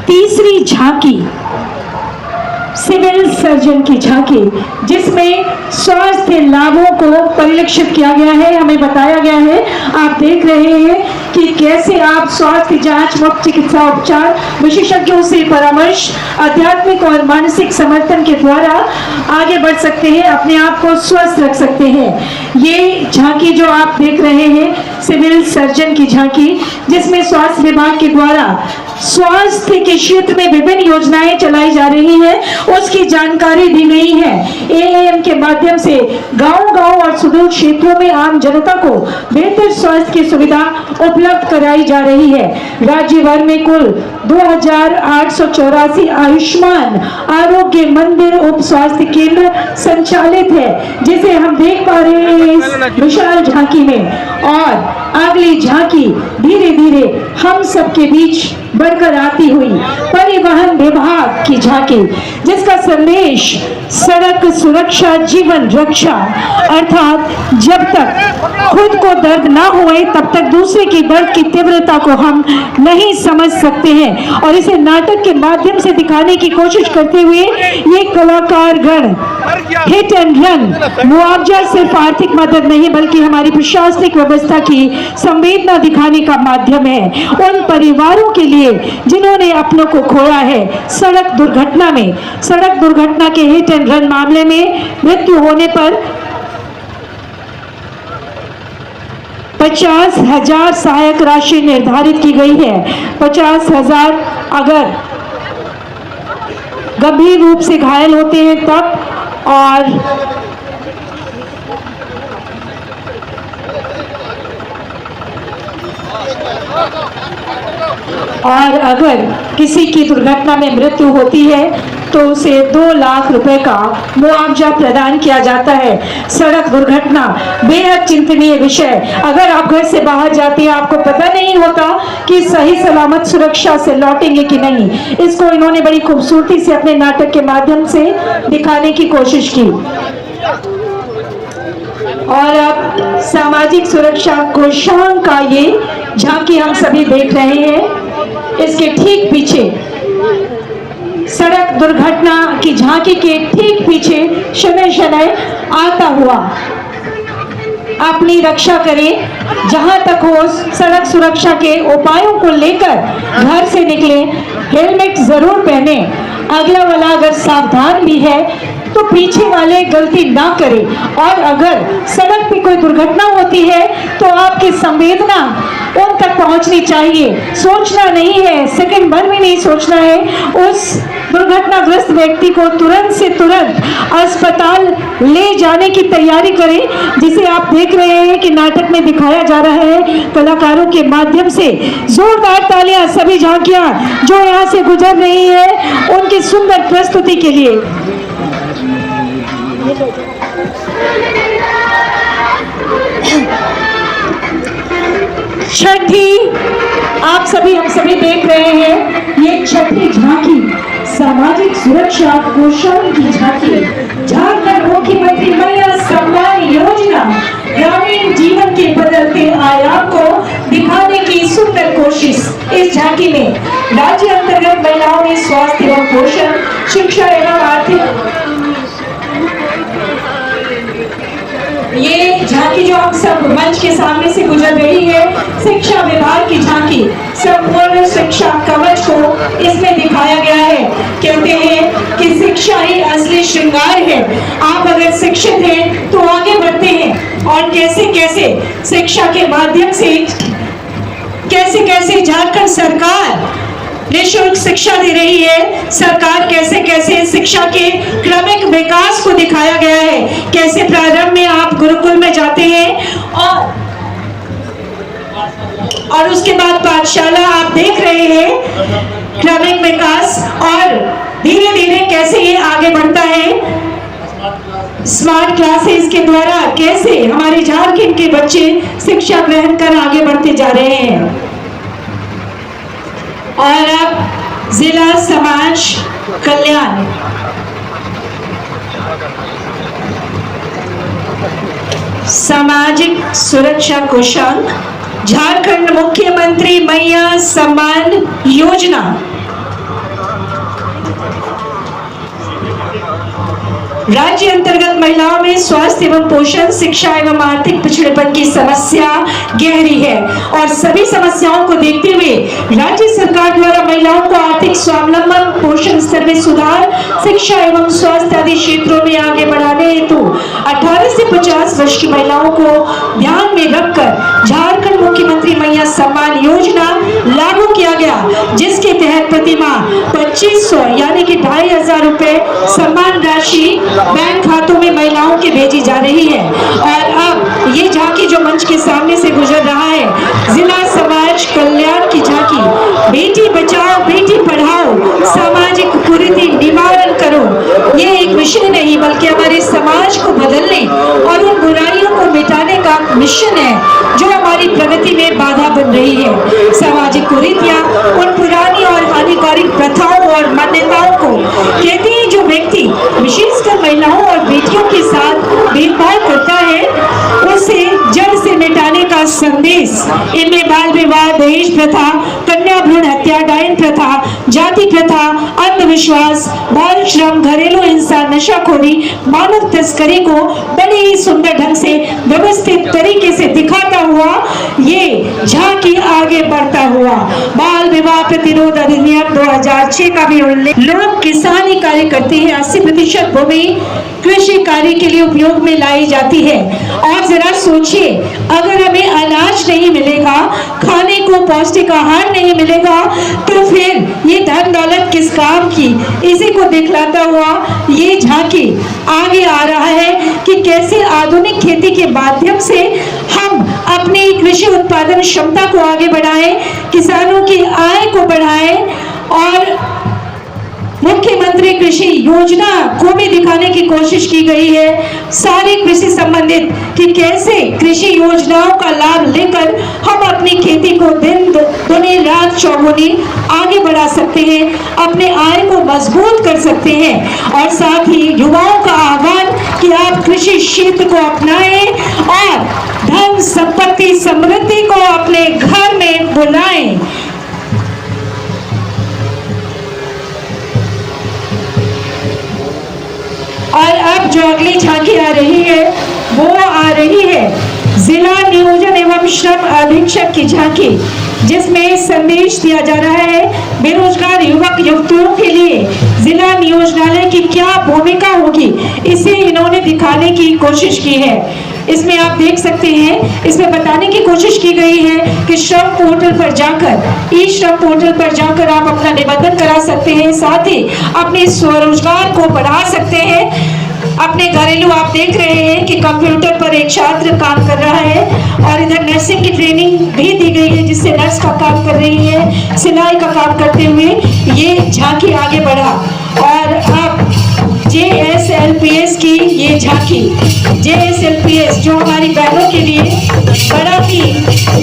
तीसरी झांकी सिविल सर्जन की झांकी, जिसमें स्वास्थ्य लाभों को परिलक्षित किया गया है। हमें बताया गया है, आप देख रहे हैं कि कैसे आप स्वास्थ्य जांच, मुफ्त चिकित्सा उपचार, विशेषज्ञों से परामर्श, आध्यात्मिक और मानसिक समर्थन के द्वारा आगे बढ़ सकते हैं, अपने आप को स्वस्थ रख सकते हैं। ये झांकी जो आप देख रहे हैं सिविल सर्जन की झांकी, जिसमें स्वास्थ्य विभाग के द्वारा स्वास्थ्य के क्षेत्र में विभिन्न योजनाएं चलाई जा रही हैं, उसकी जानकारी दी गई है। एएएम के माध्यम से गांव-गांव और सुदूर क्षेत्रों में आम जनता को बेहतर स्वास्थ्य की सुविधा उपलब्ध कराई जा रही है। राज्य भर में कुल 2884 आयुष्मान आरोग्य मंदिर उप स्वास्थ्य केंद्र संचालित है, जिसे हम देख पा रहे हैं इस विशाल झांकी में। और अगली झांकी धीरे धीरे हम सबके बीच बढ़कर आती हुई परिवहन विभाग की झांकी, जिसका संदेश सड़क सुरक्षा जीवन रक्षा, अर्थात जब तक खुद को दर्द ना होए तब तक दूसरे की दर्द की तीव्रता को हम नहीं समझ सकते हैं। और इसे नाटक के माध्यम से दिखाने की कोशिश करते हुए ये कलाकार गण हिट एंड रन मुआवजा सिर्फ आर्थिक मदद नहीं बल्कि हमारी प्रशासनिक व्यवस्था की संवेदना दिखाने का माध्यम है। उन परिवारों के लिए जिन्होंने अपनों को खोया है सड़क दुर्घटना में, सड़क दुर्घटना के हिट एंड रन मामले में मृत्यु होने पर 50,000 सहायक राशि निर्धारित की गई है। 50,000 अगर गंभीर रूप से घायल होते हैं तब, और अगर किसी की दुर्घटना में मृत्यु होती है तो उसे 2 लाख रुपए का मुआवजा प्रदान किया जाता है। सड़क दुर्घटना बेहद चिंतनीय विषय। अगर आप घर से बाहर जाते हैं, आपको पता नहीं होता कि सही सलामत सुरक्षा से लौटेंगे कि नहीं। इसको इन्होंने बड़ी खूबसूरती से अपने नाटक के माध्यम से दिखाने की कोशिश की। और अब सामाजिक सुरक्षा कोषांग का ये झांकी हम सभी देख रहे हैं। इसके ठीक पीछे सड़क दुर्घटना की झांकी के ठीक पीछे शनय शनय आता हुआ अपनी रक्षा करें। जहां तक हो सड़क सुरक्षा के उपायों को लेकर घर से निकले, हेलमेट जरूर पहने। अगला वाला अगर सावधान भी है तो पीछे वाले गलती ना करें। और अगर सड़क पे कोई दुर्घटना होती है तो आपकी संवेदना उन तक पहुंचनी चाहिए। सोचना नहीं है, सेकंड भर में नहीं सोचना है। उस दुर्घटनाग्रस्त व्यक्ति को तुरंत से तुरंत अस्पताल ले जाने की तैयारी करें, जिसे आप देख रहे हैं कि नाटक में दिखाया जा रहा है कलाकारों के माध्यम से। जोरदार तालियां सभी झांकियां जो यहाँ से गुजर रही है उनकी सुंदर प्रस्तुति के लिए। छठी आप सभी हम सभी देख रहे हैं, ये छठी झांकी सामाजिक सुरक्षा कोषांग की झांकी झारखंड मुख्यमंत्री महिला सम्मान योजना ग्रामीण जीवन के बदलते आयाम को दिखाने की सुंदर कोशिश। इस झांकी में राज्य अंतर्गत महिलाओं में स्वास्थ्य एवं पोषण, शिक्षा एवं आर्थिक, ये झांकी जो हम सब मंच के सामने से गुजर रही है, शिक्षा विभाग की झांकी संपूर्ण शिक्षा कवच को इसमें दिखाया गया है। कहते हैं कि शिक्षा ही असली श्रृंगार है। आप अगर शिक्षित हैं तो आगे बढ़ते हैं। और कैसे कैसे शिक्षा के माध्यम से कैसे कैसे झारखंड सरकार निःशुल्क शिक्षा दे रही है। सरकार कैसे कैसे शिक्षा के क्रमिक विकास को दिखाया गया है। कैसे प्रारंभ में आप गुरुकुल में जाते हैं और उसके बाद पाठशाला आप देख रहे हैं, क्रमिक विकास, और धीरे धीरे कैसे ये आगे बढ़ता है। स्मार्ट क्लासेस के द्वारा कैसे हमारे झारखंड के बच्चे शिक्षा ग्रहण कर आगे बढ़ते जा रहे हैं। और अब जिला समाज कल्याण सामाजिक सुरक्षा कोषांग झारखंड मुख्यमंत्री मैया सम्मान योजना राज्य अंतर्गत महिलाओं में स्वास्थ्य एवं पोषण, शिक्षा एवं आर्थिक पिछड़ेपन की समस्या गहरी है और सभी समस्याओं को देखते हुए राज्य सरकार द्वारा महिलाओं को आर्थिक स्वावलंबन, पोषण स्तर में सुधार, शिक्षा एवं स्वास्थ्य आदि क्षेत्रों में आगे बढ़ाने हेतु 18 से 50 वर्ष की महिलाओं को ध्यान में रखकर झारखंड मुख्यमंत्री मैया सम्मान योजना लागू किया गया, जिसके तहत प्रतिमाह 2500 यानी कि 2500 रुपए सम्मान राशि बैंक खातों में महिलाओं के भेजी जा रही है। और अब ये झांकी जो मंच के सामने से गुजर रहा है, जिला समाज कल्याण की झांकी, बेटी बचाओ बेटी पढ़ाओ सामाजिक कुरीति निवारण करो, ये एक विषय नहीं बल्कि हमारे समाज को बदलने और उन बुराइयों को मिटाने का मिशन है जो हमारी प्रगति में बाधा बन रही है। सामाजिक कुरीतियां उन पुरानी और हानिकारक प्रथाओं और मान्यताओं को कहते हैं जो व्यक्ति विशेषकर महिलाओं और बेटियों के साथ भेदभाव करता है, उसे जड़ से मिटाने का संदेश इनमें बाल विवाह, दहेज प्रथा, कन्या भ्रूण हत्या, डायन प्रथा, जाति प्रथा, अंधविश्वास, बाल श्रम, घरेलू हिंसा, नशाखोरी, मानव तस्करी को बड़े ही सुंदर ढंग से व्यवस्थित तरीके से दिखाता हुआ ये झांकी आगे बढ़ता हुआ बाल विवाह प्रतिरोध अधिनियम 2006 का भी उल्लेख। लोग किसानी कार्य करते हैं, 80% भूमि कृषि कार्य के लिए उपयोग में लाई जाती है। और जरा सोचिए, अगर हमें अनाज नहीं मिलेगा, खाने को पौष्टिक आहार नहीं मिलेगा, तो फिर ये धन दौलत किस काम की। इसी को दिखलाता हुआ ये झांकी आगे आ रहा है कि कैसे आधुनिक खेती के माध्यम से हम अपनी कृषि उत्पादन क्षमता को आगे बढ़ाएं, किसानों की आय को बढ़ाएं और मुख्यमंत्री कृषि योजना को भी दिखाने की कोशिश की गई है सारी कृषि संबंधित कि कैसे कृषि योजनाओं का लाभ लेकर हम अपनी खेती को दिन दुनी रात चौगुनी आगे बढ़ा सकते हैं, अपने आय को मजबूत कर सकते हैं। और साथ ही युवाओं का आह्वान कि आप कृषि क्षेत्र को अपनाएं और धन संपत्ति समृद्धि को अपने घर में बुलाएं। और अब जो अगली झांकी आ रही है वो आ रही है जिला नियोजन एवं श्रम अधीक्षक की झांकी, जिसमें संदेश दिया जा रहा है बेरोजगार युवक युवतियों के लिए जिला नियोजनालय की क्या भूमिका होगी, इसे इन्होंने दिखाने की कोशिश की है। इसमें आप देख सकते हैं, इसमें बताने की कोशिश की गई है कि श्रम पोर्टल पर जाकर, ई श्रम पोर्टल पर जाकर आप अपना निबंधन करा सकते हैं, साथ ही अपने स्वरोजगार को बढ़ा सकते हैं। अपने घरेलू आप देख रहे हैं कि कंप्यूटर पर एक छात्र काम कर रहा है और इधर नर्सिंग की ट्रेनिंग भी दी गई है, जिससे नर्स का काम कर रही है, सिलाई का काम करते हुए ये झांकी आगे बढ़ा। और अब JSLPS की ये झांकी, JSLPS जो हमारी बहनों के लिए बड़ा ही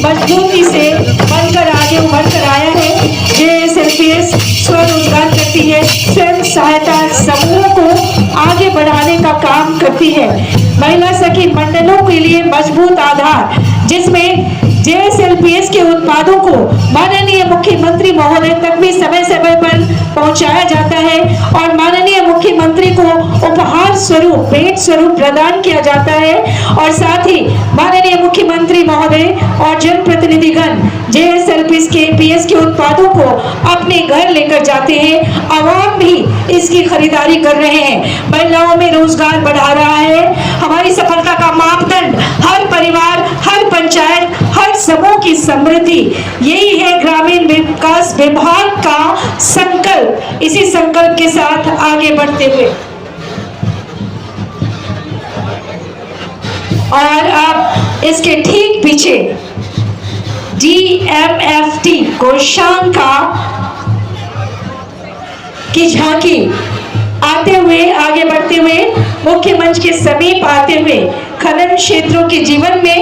मजबूती से बनकर आगे उभर कर आया है। JSLPS स्वरोजगार करती है, स्वयं सहायता समूहों को आगे बढ़ाने का काम करती है, महिला सखी मंडलों के लिए मजबूत आधार, जिसमें JSLPS के उत्पादों को माननीय मुख्यमंत्री महोदय तक भी समय समय पर पहुंचाया जाता है और माननीय मुख्यमंत्री को उपहार स्वरूप, भेंट स्वरूप प्रदान किया जाता है। और साथ ही माननीय मुख्यमंत्री महोदय और जनप्रतिनिधिगण JSLPS के उत्पादों को अपने घर लेकर जाते हैं, आवाम भी इसकी खरीदारी कर रहे हैं, महिलाओं में रोजगार बढ़ा रहा है। हमारी सफलता का मापदंड हर परिवार, हर पंचायत, हर समूह की समृद्धि, यही है ग्रामीण विकास विभाग का संकल्प। इसी संकल्प के साथ आगे बढ़ते हुए और अब इसके ठीक पीछे DMFT कोषांग की झांकी आगे बढ़ते हुए मुख्य मंच के समीप आते हुए खनन क्षेत्रों के जीवन में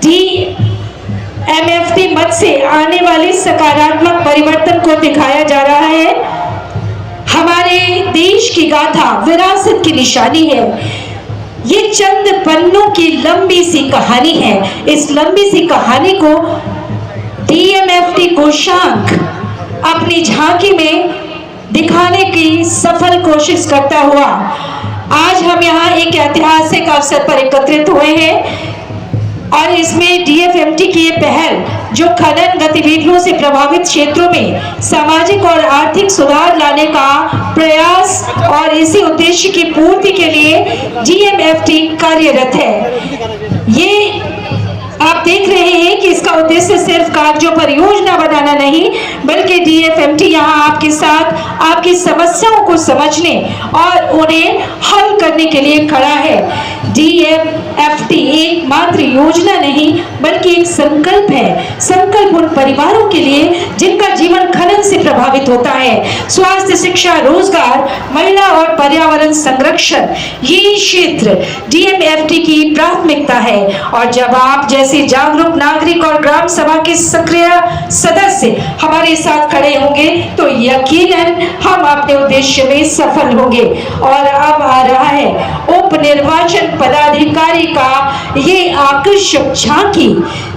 DMFT मत से आने वाले सकारात्मक परिवर्तन को दिखाया जा रहा है। हमारे देश की गाथा विरासत की निशानी है। ये चंद पन्नों की लंबी सी कहानी है। इस लंबी सी कहानी को DMFT कोषांक अपनी झांकी में दिखाने की सफल कोशिश करता हुआ आज हम यहाँ एक ऐतिहासिक अवसर पर एकत्रित हुए हैं और इसमें DFMT की ये पहल जो खनन गतिविधियों से प्रभावित क्षेत्रों में सामाजिक और आर्थिक सुधार लाने का प्रयास और इसी उद्देश्य की पूर्ति के लिए DMFT कार्यरत है। ये आप देख रहे हैं कि इसका उद्देश्य सिर्फ कागजों पर योजना बनाना नहीं बल्कि DFMT यहाँ आपके साथ आपकी समस्याओं को समझने और उन्हें हल करने के लिए खड़ा है। DMFT एक मात्र योजना नहीं बल्कि एक संकल्प है। संकल्प उन परिवारों के लिए जिनका जीवन खनन से प्रभावित होता है। स्वास्थ्य, शिक्षा, रोजगार, महिला और पर्यावरण संरक्षण ये क्षेत्र DMFT की प्राथमिकता है। और जब आप जैसे जागरूक नागरिक और ग्राम सभा के सक्रिय सदस्य हमारे साथ खड़े होंगे तो यकीनन हम अपने उद्देश्य में सफल होंगे। और अब आ रहा है उप निर्वाचन पदाधिकारी का ये आकर्षक झांकी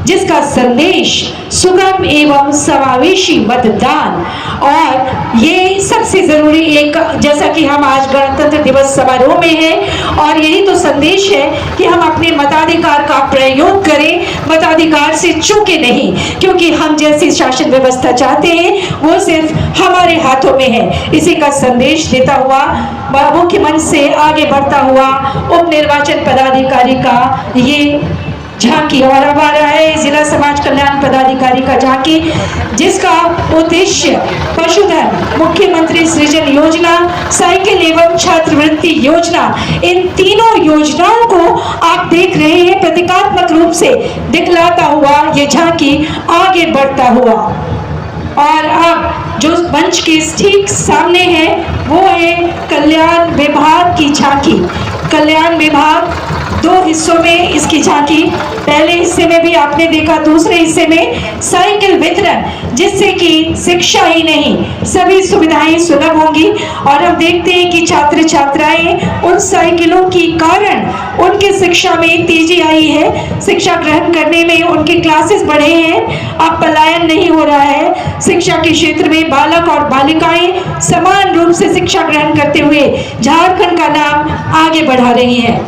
जिसका संदेश सुगम एवं समावेशी मतदान और ये सबसे जरूरी एक जैसा कि हम आज गणतंत्र दिवस समारोह में हैं और यही तो संदेश है कि हम अपने मताधिकार का प्रयोग करें, मताधिकार से चूके नहीं, क्योंकि हम जैसी शासन व्यवस्था चाहते हैं वो सिर्फ हमारे हाथों में है। इसी का संदेश देता हुआ मुख्य मंच से आगे बढ़ता हुआ उप निर्वाचन पदाधिकारी का ये झांकी और अब आ रहा है जिला समाज कल्याण पदाधिकारी का झांकी जिसका उद्देश्य पशुधन, मुख्यमंत्री सृजन योजना, साइकिल एवं छात्रवृत्ति योजना, इन तीनों योजनाओं को आप देख रहे हैं प्रतीकात्मक रूप से दिखलाता हुआ ये झांकी आगे बढ़ता हुआ। और अब जो मंच के ठीक सामने है वो है कल्याण विभाग की झांकी। कल्याण विभाग दो हिस्सों में इसकी झांकी, पहले हिस्से में भी आपने देखा, दूसरे हिस्से में साइकिल वितरण जिससे कि शिक्षा ही नहीं सभी सुविधाएं सुलभ होंगी। और हम देखते हैं कि छात्र छात्राएं उन साइकिलों के कारण उनकी शिक्षा में तेजी आई है, शिक्षा ग्रहण करने में उनके क्लासेस बढ़े हैं, अब पलायन नहीं हो रहा है। शिक्षा के क्षेत्र में बालक और बालिकाएं समान रूप से शिक्षा ग्रहण करते हुए झारखंड का नाम आगे बढ़ा रही है।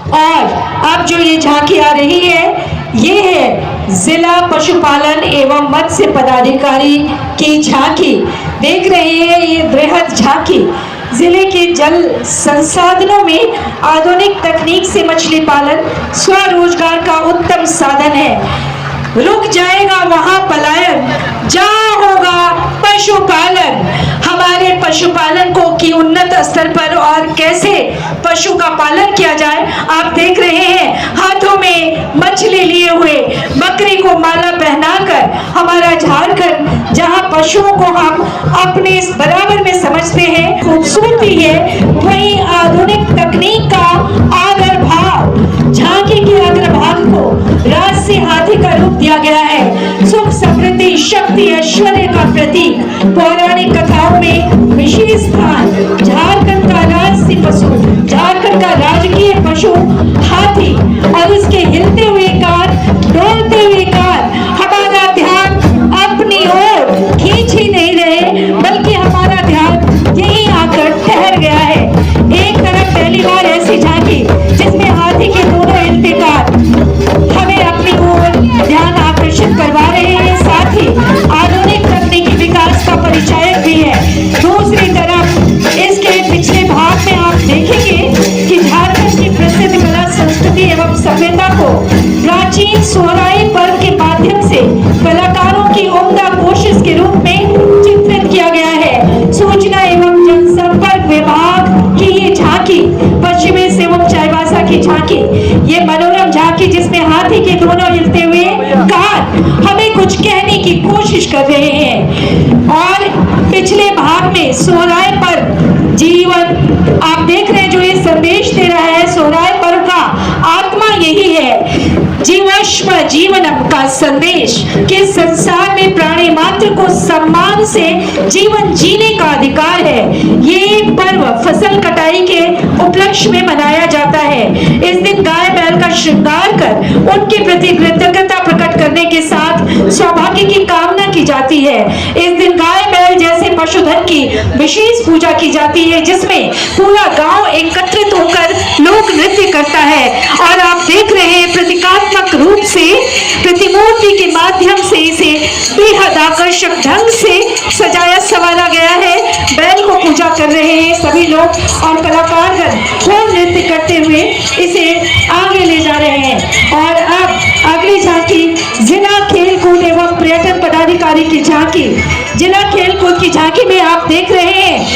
और अब जो ये झांकी आ रही है ये है जिला पशुपालन एवं मत्स्य पदाधिकारी की झांकी। देख रहे हैं ये बृहद झांकी जिले के जल संसाधनों में आधुनिक तकनीक से मछली पालन स्वरोजगार का उत्तम साधन है। रुक जाएगा वहां पलायन, जहां होगा पशुपालन। हमारे पशुपालन को की उन्नत स्तर पर और कैसे पशु का पालन किया जाए आप देख रहे हैं। हाथों में मछली लिए हुए बकरी को माला पहनाकर हमारा झारखंड जहां पशुओं को हम अपने बराबर में समझते हैं, खूबसूरती है, वही आधुनिक तकनीक का आविर्भाव झांकी के अग्रभाग को राजसी हाथी का रूप दिया गया है। सुख, समृद्धि, शक्ति, ऐश्वर्य का प्रतीक। पौराणिक कथाओं में विशेष स्थान झारखंड का राजसी पशु, झारखंड का राजकीय पशु हाथी और उसके हिलते हुए कान, डोलते हुए कान हमारा ध्यान अपनी ओर खींच ही नहीं रहे बल्कि हमारा ध्यान यही आकर ठहर गया है। एक तरफ पहली बार ऐसी झांकी जिसमें हाथी के दोनों हिलते कान हमें अपनी ओर ध्यान आकर्षित करवा रहे हैं, साथ ही आधुनिक तकनीकी विकास का परिचायक भी है। दूसरी तरफ इसके पिछले भाग में आप देखेंगे कि झारखंड की प्रसिद्ध कला, संस्कृति एवं सभ्यता को प्राचीन सोहराई पर्व के माध्यम से कलाकारों की उम्दा कोशिश के रूप में चित्रित किया गया है। सूचना एवं जनसंपर्क विभाग की ये झांकी, पश्चिमी सिंहभूम चाईबासा की झांकी, ये मनोरम झांकी जिसमें हाथी के दोनों हिलते हुए कान हमें कुछ कहने की कोशिश कर रहे हैं। और पिछले भाग में में सोहराय पर्व जीवन, आप देख रहे हैं जो ये संदेश दे रहा है सोहराय पर्व का आत्मा यही है, जीवाश्म जीवनम का संदेश कि संसार में प्राणी मात्र को सम्मान से जीवन जीने का अधिकार है। ये पर्व फसल कटाई के उपलक्ष्य में मनाया जाता है। इस दिन गाय बैल का श्रृंगार कर उनके प्रति कृतज्ञता प्रकट करने के साथ सौभाग्य की कामना की जाती है। इस दिन गाय बैल जैसे पशुधन की विशेष पूजा की जाती है, जिसमें पूरा गांव एकत्रित होकर लोक नृत्य करता है। और आप देख रहे हैं प्रतीकात्मक रूप से प्रतिमूर्ति के माध्यम से इसे बेहद आकर्षक ढंग से सजाया संवारा गया है। बैल को पूजा कर रहे हैं सभी लोग और कलाकारगण खूब नृत्य करते हुए इसे आगे ले जा रहे हैं। और अब अगली झांकी जिला खेलकूद एवं पर्यटन पदाधिकारी की झांकी। जिला खेलकूद की झांकी में आप देख रहे हैं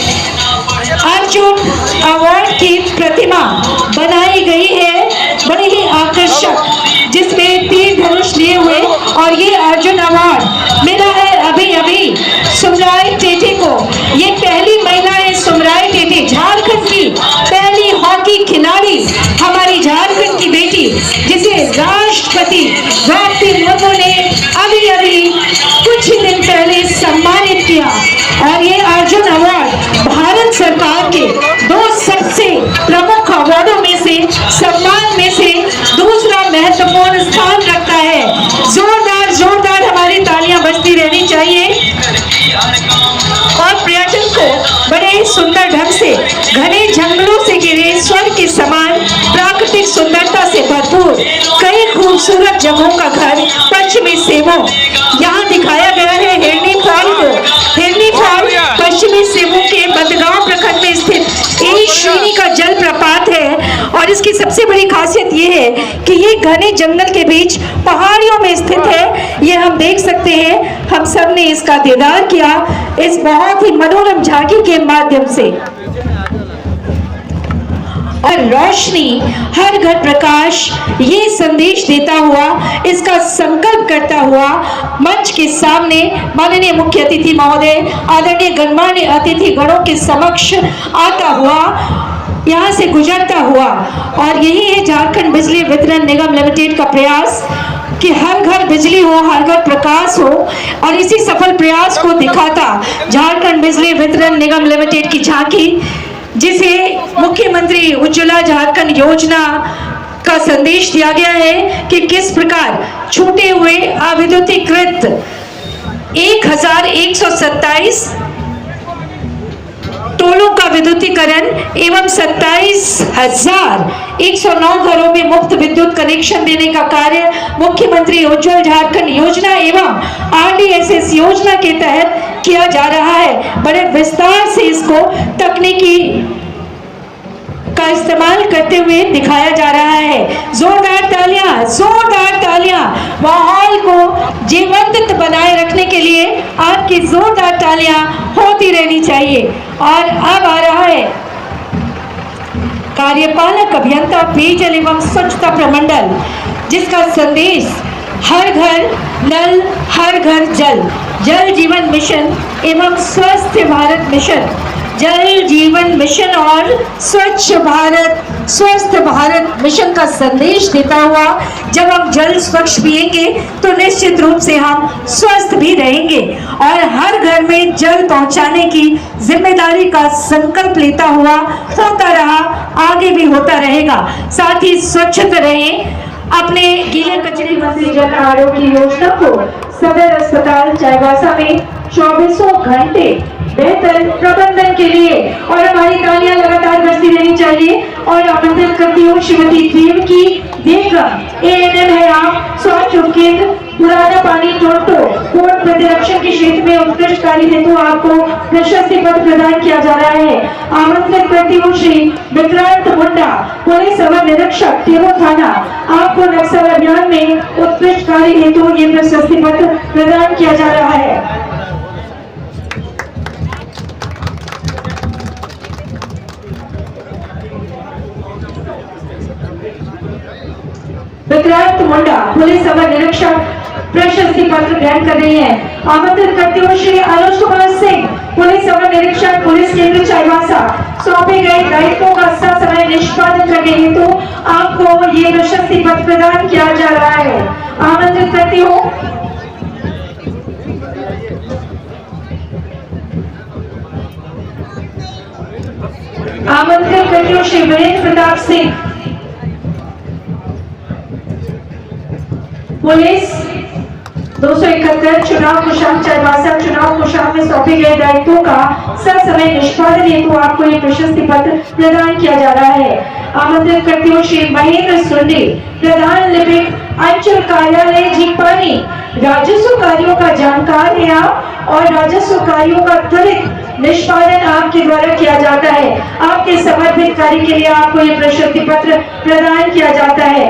अर्जुन अवार्ड की प्रतिमा बनाई गई है, बड़ी ही आकर्षक, जिसमें तीर धनुष लिए हुए, और ये अर्जुन अवार्ड मिला है अभी अभी सुमराय टेटे को। ये पहली महिला है सुमराय टेटे, झारखंड की पहली हॉकी खिलाड़ी, हमारी झारखंड की बेटी, जिसे राष्ट्रपति द्रौपदी मुर्मू ने अभी अभी कुछ ही दिन पहले सम्मानित किया। और ये अर्जुन अवार्ड भारत सरकार के 2 सबसे प्रमुख अवार्डों में से, सम्मान में से दूसरा महत्वपूर्ण स्थान रखता है। जोरदार जोरदार हमारी तालियां बजती रहनी चाहिए। और पर्यटन को बड़े सुंदर ढंग से घने जंगलों से घिरे स्वर्ग के समान प्राकृतिक सुंदरता से भरपूर कई खूबसूरत जगहों का घर पश्चिमी सेवों यहाँ दिखाया गया है। हिरनी फॉल को, हिरनी फॉल पश्चिमी सेवों के बंदगांव प्रखंड में स्थित एक श्रेणी का जल प्रपात है। और इसकी सबसे बड़ी खासियत ये है कि ये घने जंगल के बीच पहाड़ियों में स्थित है। ये हम देख सकते हैं, हम सब ने इसका दीदार किया इस बहुत ही मनोरम झांकी के माध्यम से। और रोशनी हर घर प्रकाश, ये संदेश देता हुआ, इसका संकल्प करता हुआ मंच के सामने माननीय मुख्य अतिथि महोदय, आदरणीय गणमान्य अतिथि गणों के समक्ष आता हुआ, यहाँ से गुजरता हुआ। और यही है झारखंड बिजली वितरण निगम लिमिटेड का प्रयास कि हर घर बिजली हो, हर घर प्रकाश हो। और इसी सफल प्रयास को दिखाता झारखंड बिजली वितरण निगम लिमिटेड की झांकी, जिसे मुख्यमंत्री उज्ज्वला झारखंड योजना का संदेश दिया गया है कि किस प्रकार छूटे हुए अविद्युतीकृत 1127 टोलों का विद्युतीकरण एवं 27,109 घरों में मुफ्त विद्युत कनेक्शन देने का कार्य मुख्यमंत्री उज्ज्वल झारखंड योजना एवं RDSS योजना के तहत किया जा रहा है। बड़े विस्तार से इसको तकनीकी का इस्तेमाल करते हुए दिखाया जा रहा है। जोरदार तालियां माहौल को जीवंत बनाए रखने के लिए आपकी जोरदार तालियां होती रहनी चाहिए। और अब आ रहा है कार्यपालक अभियंता पेयजल एवं स्वच्छता प्रमंडल, जिसका संदेश हर घर नल हर घर जल, जल जीवन मिशन एवं स्वस्थ भारत मिशन, जल जीवन मिशन और स्वच्छ भारत स्वस्थ भारत मिशन का संदेश देता हुआ, जब हम जल स्वच्छ पिएंगे तो निश्चित रूप से हम स्वस्थ भी रहेंगे। और हर घर में जल पहुंचाने की जिम्मेदारी का संकल्प लेता हुआ होता रहा, आगे भी होता रहेगा। साथ ही स्वच्छता रहें। अपने गीले कचरे मंत्री जन आरोग्य योजना को सदर अस्पताल चाईबासा में 24 घंटे बेहतर प्रबंधन के लिए, और हमारी तालियां लगातार बजती रहनी चाहिए। और आमंत्रित करती हूँ श्रीमती देवकी देवगम, ANM है आप, स्वास्थ्य उपकेंद्र पुराना पानी टोटो कोर्ट प्रतिरक्षण के क्षेत्र में उत्कृष्ट कार्य हेतु आपको प्रशस्ति पत्र प्रदान किया जा रहा है। आमंत्रित करती हूँ श्री विक्रांत मुंडा, पुलिस अवर निरीक्षक टेबो थाना, आपको नक्सल अभियान में उत्कृष्ट कार्य हेतु ये प्रशस्ति पत्र प्रदान किया जा रहा है। विक्रांत मुंडा पुलिस अवर निरीक्षक प्रशस्ति पत्र ग्रहण कर रही है। आमंत्रित करती हूँ श्री अनुज कुमार सिंह, पुलिस अवर निरीक्षक पुलिस केंद्र चाईबासा सौंपे गए दायित्वों का ससमय निष्पादन करने हेतु आपको ये प्रशस्ति पत्र प्रदान किया जा रहा है। आमंत्रित करती हूँ श्री वीरेंद्र प्रताप सिंह, पुलिस 271 चुनाव कोषांग चाईबासा चुनाव कोषांग में सौंपे गए दायित्वों का ससमय निष्पादन हेतु आपको ये प्रशस्ति पत्र प्रदान किया जा रहा है। आमंत्रित करती हूँ श्री महेंद्र सुंडी, प्रधान लिपिक अंचल कार्यालय झींपानी। राजस्व कार्यों का जानकार है आप और राजस्व कार्यों का त्वरित निष्पादन आपके द्वारा किया जाता है। आपके समर्पित कार्य के लिए आपको ये प्रशस्ति पत्र प्रदान किया जाता है।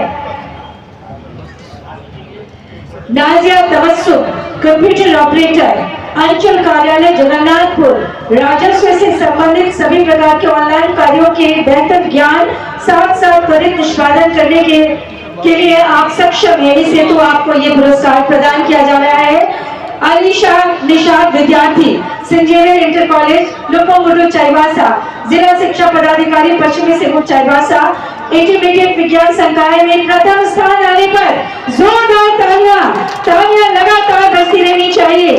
नाजिया तवस्सुम, कंप्यूटर ऑपरेटर, अंचल कार्यालय जगन्नाथपुर। राजस्व से संबंधित सभी प्रकार के ऑनलाइन कार्यों के बेहतर ज्ञान साथ साथ त्वरित निष्पादन करने के लिए आप सक्षम हैं, इस हेतु आपको ये पुरस्कार प्रदान किया जा रहा है। अलीशा निशाद विद्यार्थी, saint Xavier inter college Lopomudu Chaibasa, जिला शिक्षा पदाधिकारी पश्चिमी सिंहभूम चाईबासा। इंटरमीडिएट विज्ञान संकाय में प्रथम स्थान आने पर जोरदार तालियां लगातार बजती रहनी चाहिए।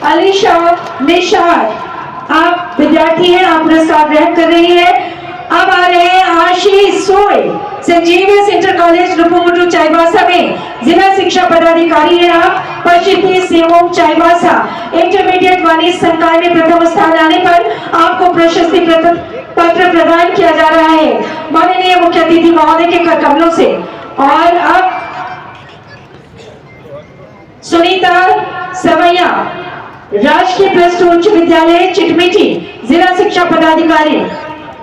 अलीशा निशाद आप विद्यार्थी हैं, आप पुरस्कार ग्रहण कर रही है। अब आ रहे हैं Ashish Soy, saint Xavier inter college Lopomudu Chaibasa में जिला शिक्षा पदाधिकारी हैं आप, पश्चिमी सिंहभूम चाईबासा। इंटरमीडिएट वाणिज्य संकाय में प्रथम स्थान आने पर आपको प्रशस्ति पत्र प्रदान किया जा रहा है माननीय मुख्य अतिथि महोदय के कर कमलों से। और अब सुनीता सवैया, राजकीय प्लस 2 उच्च विद्यालय चिटमिटी, जिला शिक्षा पदाधिकारी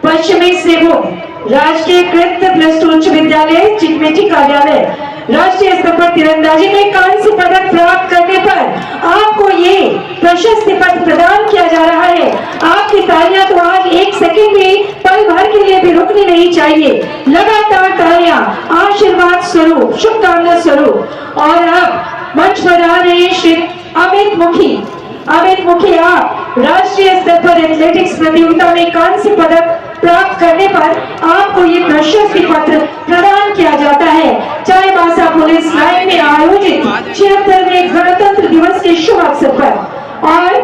पश्चिमी सिंहभूम। राजकीय कृत प्लस 2 उच्च विद्यालय चिटमिटी कार्यालय। राष्ट्रीय स्तर पर तीरंदाजी में कांस्य पदक प्राप्त करने पर आपको ये प्रशस्ति पत्र प्रदान किया जा रहा है। आपकी तालियां तो आज एक सेकंड भी पल भर के लिए भी रुकनी नहीं चाहिए, लगातार तालियां आशीर्वाद स्वरूप, शुभकामना स्वरूप। और अब मंच पर आ रहे श्री अमित मुखी। अमित मुखी आप राष्ट्रीय स्तर पर एथलेटिक्स प्रतियोगिता में कांस्य पदक प्राप्त करने पर आपको ये प्रशस्ति पत्र प्रदान किया जाता है। चाईबासा पुलिस लाइन में आयोजित 76वें गणतंत्र दिवस के शुभ अवसर पर। और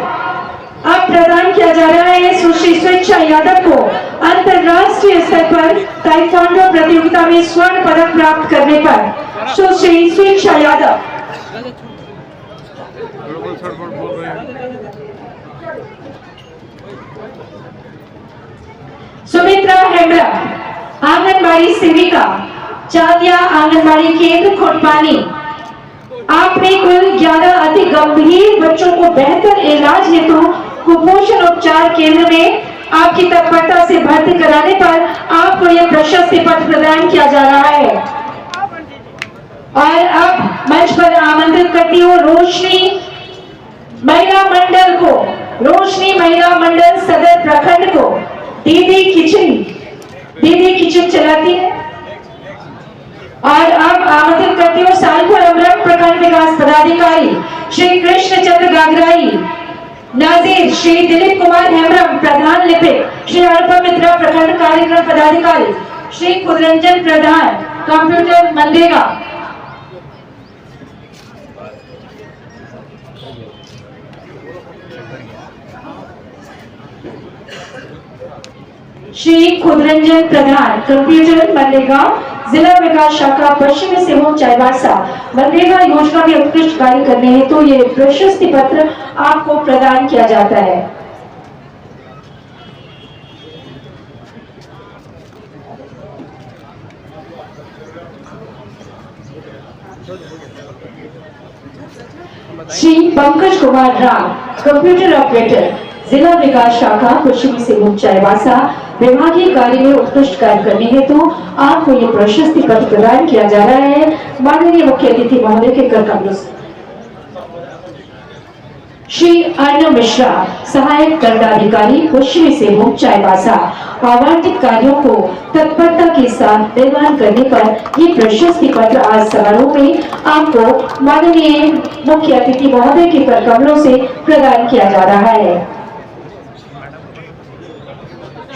अब प्रदान किया जा रहा है सुश्री स्वेच्छा यादव को अंतरराष्ट्रीय स्तर पर ताइक्वांडो प्रतियोगिता में स्वर्ण पदक प्राप्त करने पर। सुश्री स्वेच्छा यादव। सुमित्रा हेम्ब्रा, आंगनबाड़ी सेविका, चांदिया आंगनबाड़ी केंद्र खोटपानी। आपने कुल 11 अति गंभीर बच्चों को बेहतर इलाज हेतु कुपोषण उपचार केंद्र में आपकी तत्परता से भर्ती कराने पर आपको यह प्रशस्ति पत्र प्रदान किया जा रहा है। और अब मंच पर आमंत्रित करती हूँ रोशनी महिला मंडल को, रोशनी महिला मंडल सदर प्रखंड को। दीदी किचन चलाती है। और अब आमंत्रित करती हूँ सालपुर अमरक प्रखंड विकास पदाधिकारी श्री कृष्ण चंद्र गागराई, नाजिर श्री दिलीप कुमार हेम्ब्रम प्रधान लिपिक, श्री अर्पा मित्रा प्रखंड कार्यक्रम पदाधिकारी, श्री खुदरंजन प्रधान कंप्यूटर मनरेगा। श्री खुदरंजन प्रधान कंप्यूटर मनरेगा जिला विकास शाखा पश्चिमी सिंहभूम चाईबासा। मनरेगा योजना में उत्कृष्ट कार्य करने हेतु तो ये प्रशस्ति पत्र आपको प्रदान किया जाता है। श्री पंकज कुमार राम, कंप्यूटर ऑपरेटर, जिला विकास शाखा पश्चिमी सिंहभूम चाईबासा। विभागीय कार्य में उत्कृष्ट कार्य करने हेतु तो आपको ये प्रशस्ति पत्र प्रदान किया जा रहा है माननीय मुख्य अतिथि महोदय के कर कमलों से। श्री अर्णव मिश्रा, सहायक दंडाधिकारी पश्चिमी सिंहभूम चाईबासा। आवंटित कार्यों को तत्परता के साथ निर्वहन करने पर ये प्रशस्ति पत्र आज समारोह में आपको माननीय मुख्य अतिथि महोदय के कर कमलों से प्रदान किया जा रहा है।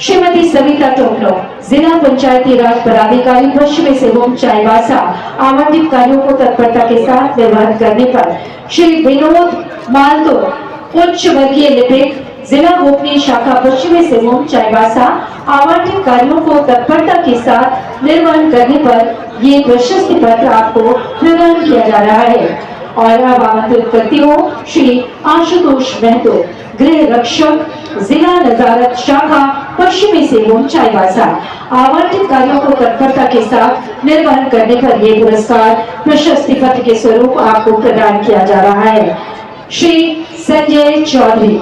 श्रीमती सविता टोपलो, जिला पंचायती राज पदाधिकारी पश्चिमी सिंहभूम चाईबासा, आवंटित कार्यों को तत्परता के साथ निर्वहन करने पर श्री विनोद मालतो, उच्च वर्गीय लिपिक, जिला गोपनीय शाखा पश्चिमी सिंहभूम चाईबासा, आवंटित कार्यों को तत्परता के साथ निर्वहन करने पर ये प्रशस्ति पत्र आपको प्रदान किया जा रहा है। और अब आमंत्रित करती हूँ श्री आशुतोष महतो, गृह रक्षक, जिला नजारत शाखा पश्चिमी सिंहभूम चाईबासा, आवंटित कार्यों को तत्परता के साथ निर्वहन करने पर ये पुरस्कार प्रशस्ति पत्र के स्वरूप आपको प्रदान किया जा रहा है। श्री संजय चौधरी,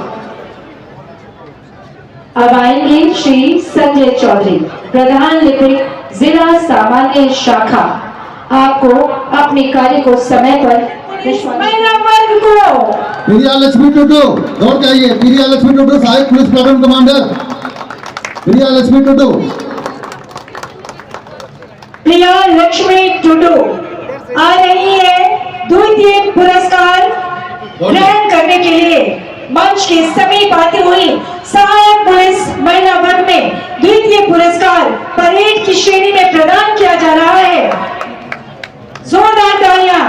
अब आएंगे श्री संजय चौधरी, प्रधान लिपिक, जिला सामान्य शाखा। आपको अपने कार्य को समय पर महिला वर्ग को प्रिया लक्ष्मी टुडू दौड़ के आइए। प्रिया लक्ष्मी टुडू, सहायक पुलिस प्लाटून कमांडर। प्रिया लक्ष्मी टुडू, प्रिया लक्ष्मी टुडू आ रही है द्वितीय पुरस्कार ग्रहण करने के लिए। मंच के समीप आती हुई सहायक पुलिस महिला वर्ग में द्वितीय पुरस्कार परेड की श्रेणी में प्रदान किया जा रहा है। जोरदार तालियां।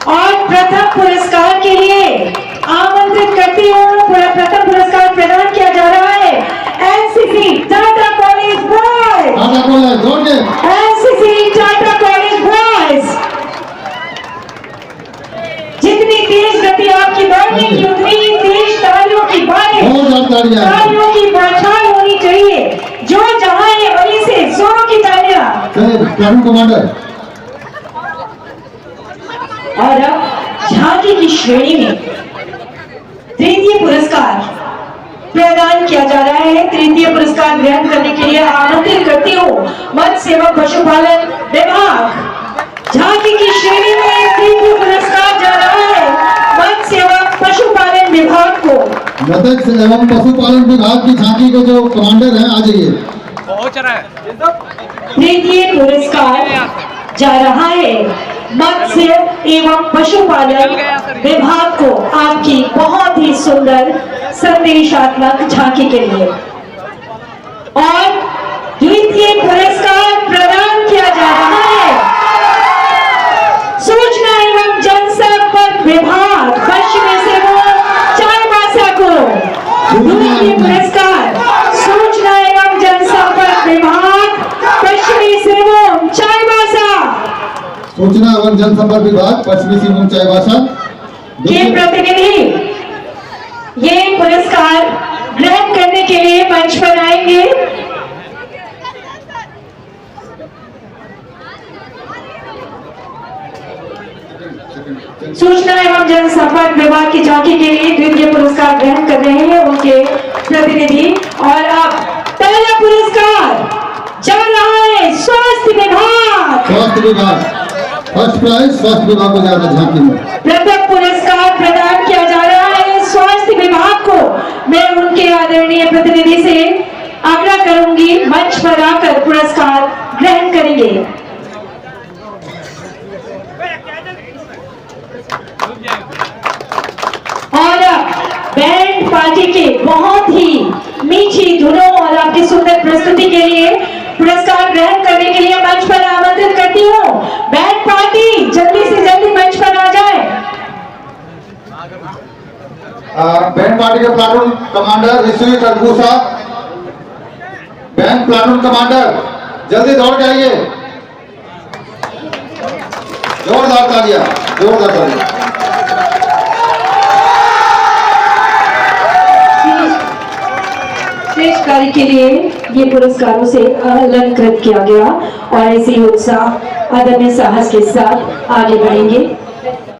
और प्रथम पुरस्कार के लिए आमंत्रित करती हूँ। प्रथम पुरस्कार प्रदान किया जा रहा है NCC Tata college boys. NCC Tata college boys, जितनी तेज गति आपकी दौड़ने की उतनी तेज तालियों की तालियों की बौछार होनी चाहिए। जो जहां है वहीं से जोरों की तालियां। कमांडर। और अब झांकी की श्रेणी में तृतीय पुरस्कार प्रदान किया जा रहा है। तृतीय पुरस्कार ग्रहण करने के लिए आमंत्रित करती हूँ मत्स्य एवं पशुपालन विभाग। झांकी की श्रेणी में तृतीय पुरस्कार जा रहा है मत्स्य एवं पशुपालन विभाग को। मत्स्य एवं पशुपालन विभाग की झांकी के जो कमांडर हैं, आ जाइए। तृतीय पुरस्कार जा रहा है मत्स्य एवं पशुपालन विभाग को आपकी बहुत ही सुंदर संदेशात्मक झांकी के लिए। और द्वितीय पुरस्कार प्रदान किया जा रहा है सूचना एवं जनसंपर्क विभाग पश्चिमी सिंहभूम चाईबासा को। द्वितीय पुरस्कार सूचना एवं जनसंपर्क विभाग पश्चिमी सिंहभूम चाईबासा। सूचना एवं जनसंपर्क विभाग पश्चिमी सिंहभूम चाईबासा के प्रतिनिधि ये पुरस्कार ग्रहण करने के लिए मंच पर आएंगे। सूचना एवं जनसंपर्क विभाग की झांकी के लिए द्वितीय पुरस्कार ग्रहण कर रहे हैं उनके प्रतिनिधि। और अब पहला पुरस्कार जा रहा है स्वास्थ्य विभाग। स्वास्थ्य विभाग फर्स्ट प्राइज स्वास्थ्य विभाग को जाता झांकी में। प्रथम पुरस्कार प्रदान किया जा रहा है स्वास्थ्य विभाग को। मैं उनके आदरणीय प्रतिनिधि से आग्रह करूंगी मंच पर आकर पुरस्कार ग्रहण करेंगे। और बैंड पार्टी के बहुत ही मीठी धुनों और आपकी सुंदर प्रस्तुति के लिए पुरस्कार ग्रहण करने के लिए मंच पर आमंत्रित करती हूँ। बैंड पार्टी जल्दी से जल्दी मंच पर आ जाए। बैंड पार्टी के प्लाटून कमांडर ऋषि तरबूसा, बैंड प्लाटून कमांडर जल्दी दौड़ के आइए। जोरदार तालियां, जोरदार तालियां। श्रेष्ठ कार्य के लिए ये पुरस्कारों से अलंकृत किया गया और ऐसे ही उत्साह अदम्य साहस के साथ आगे बढ़ेंगे।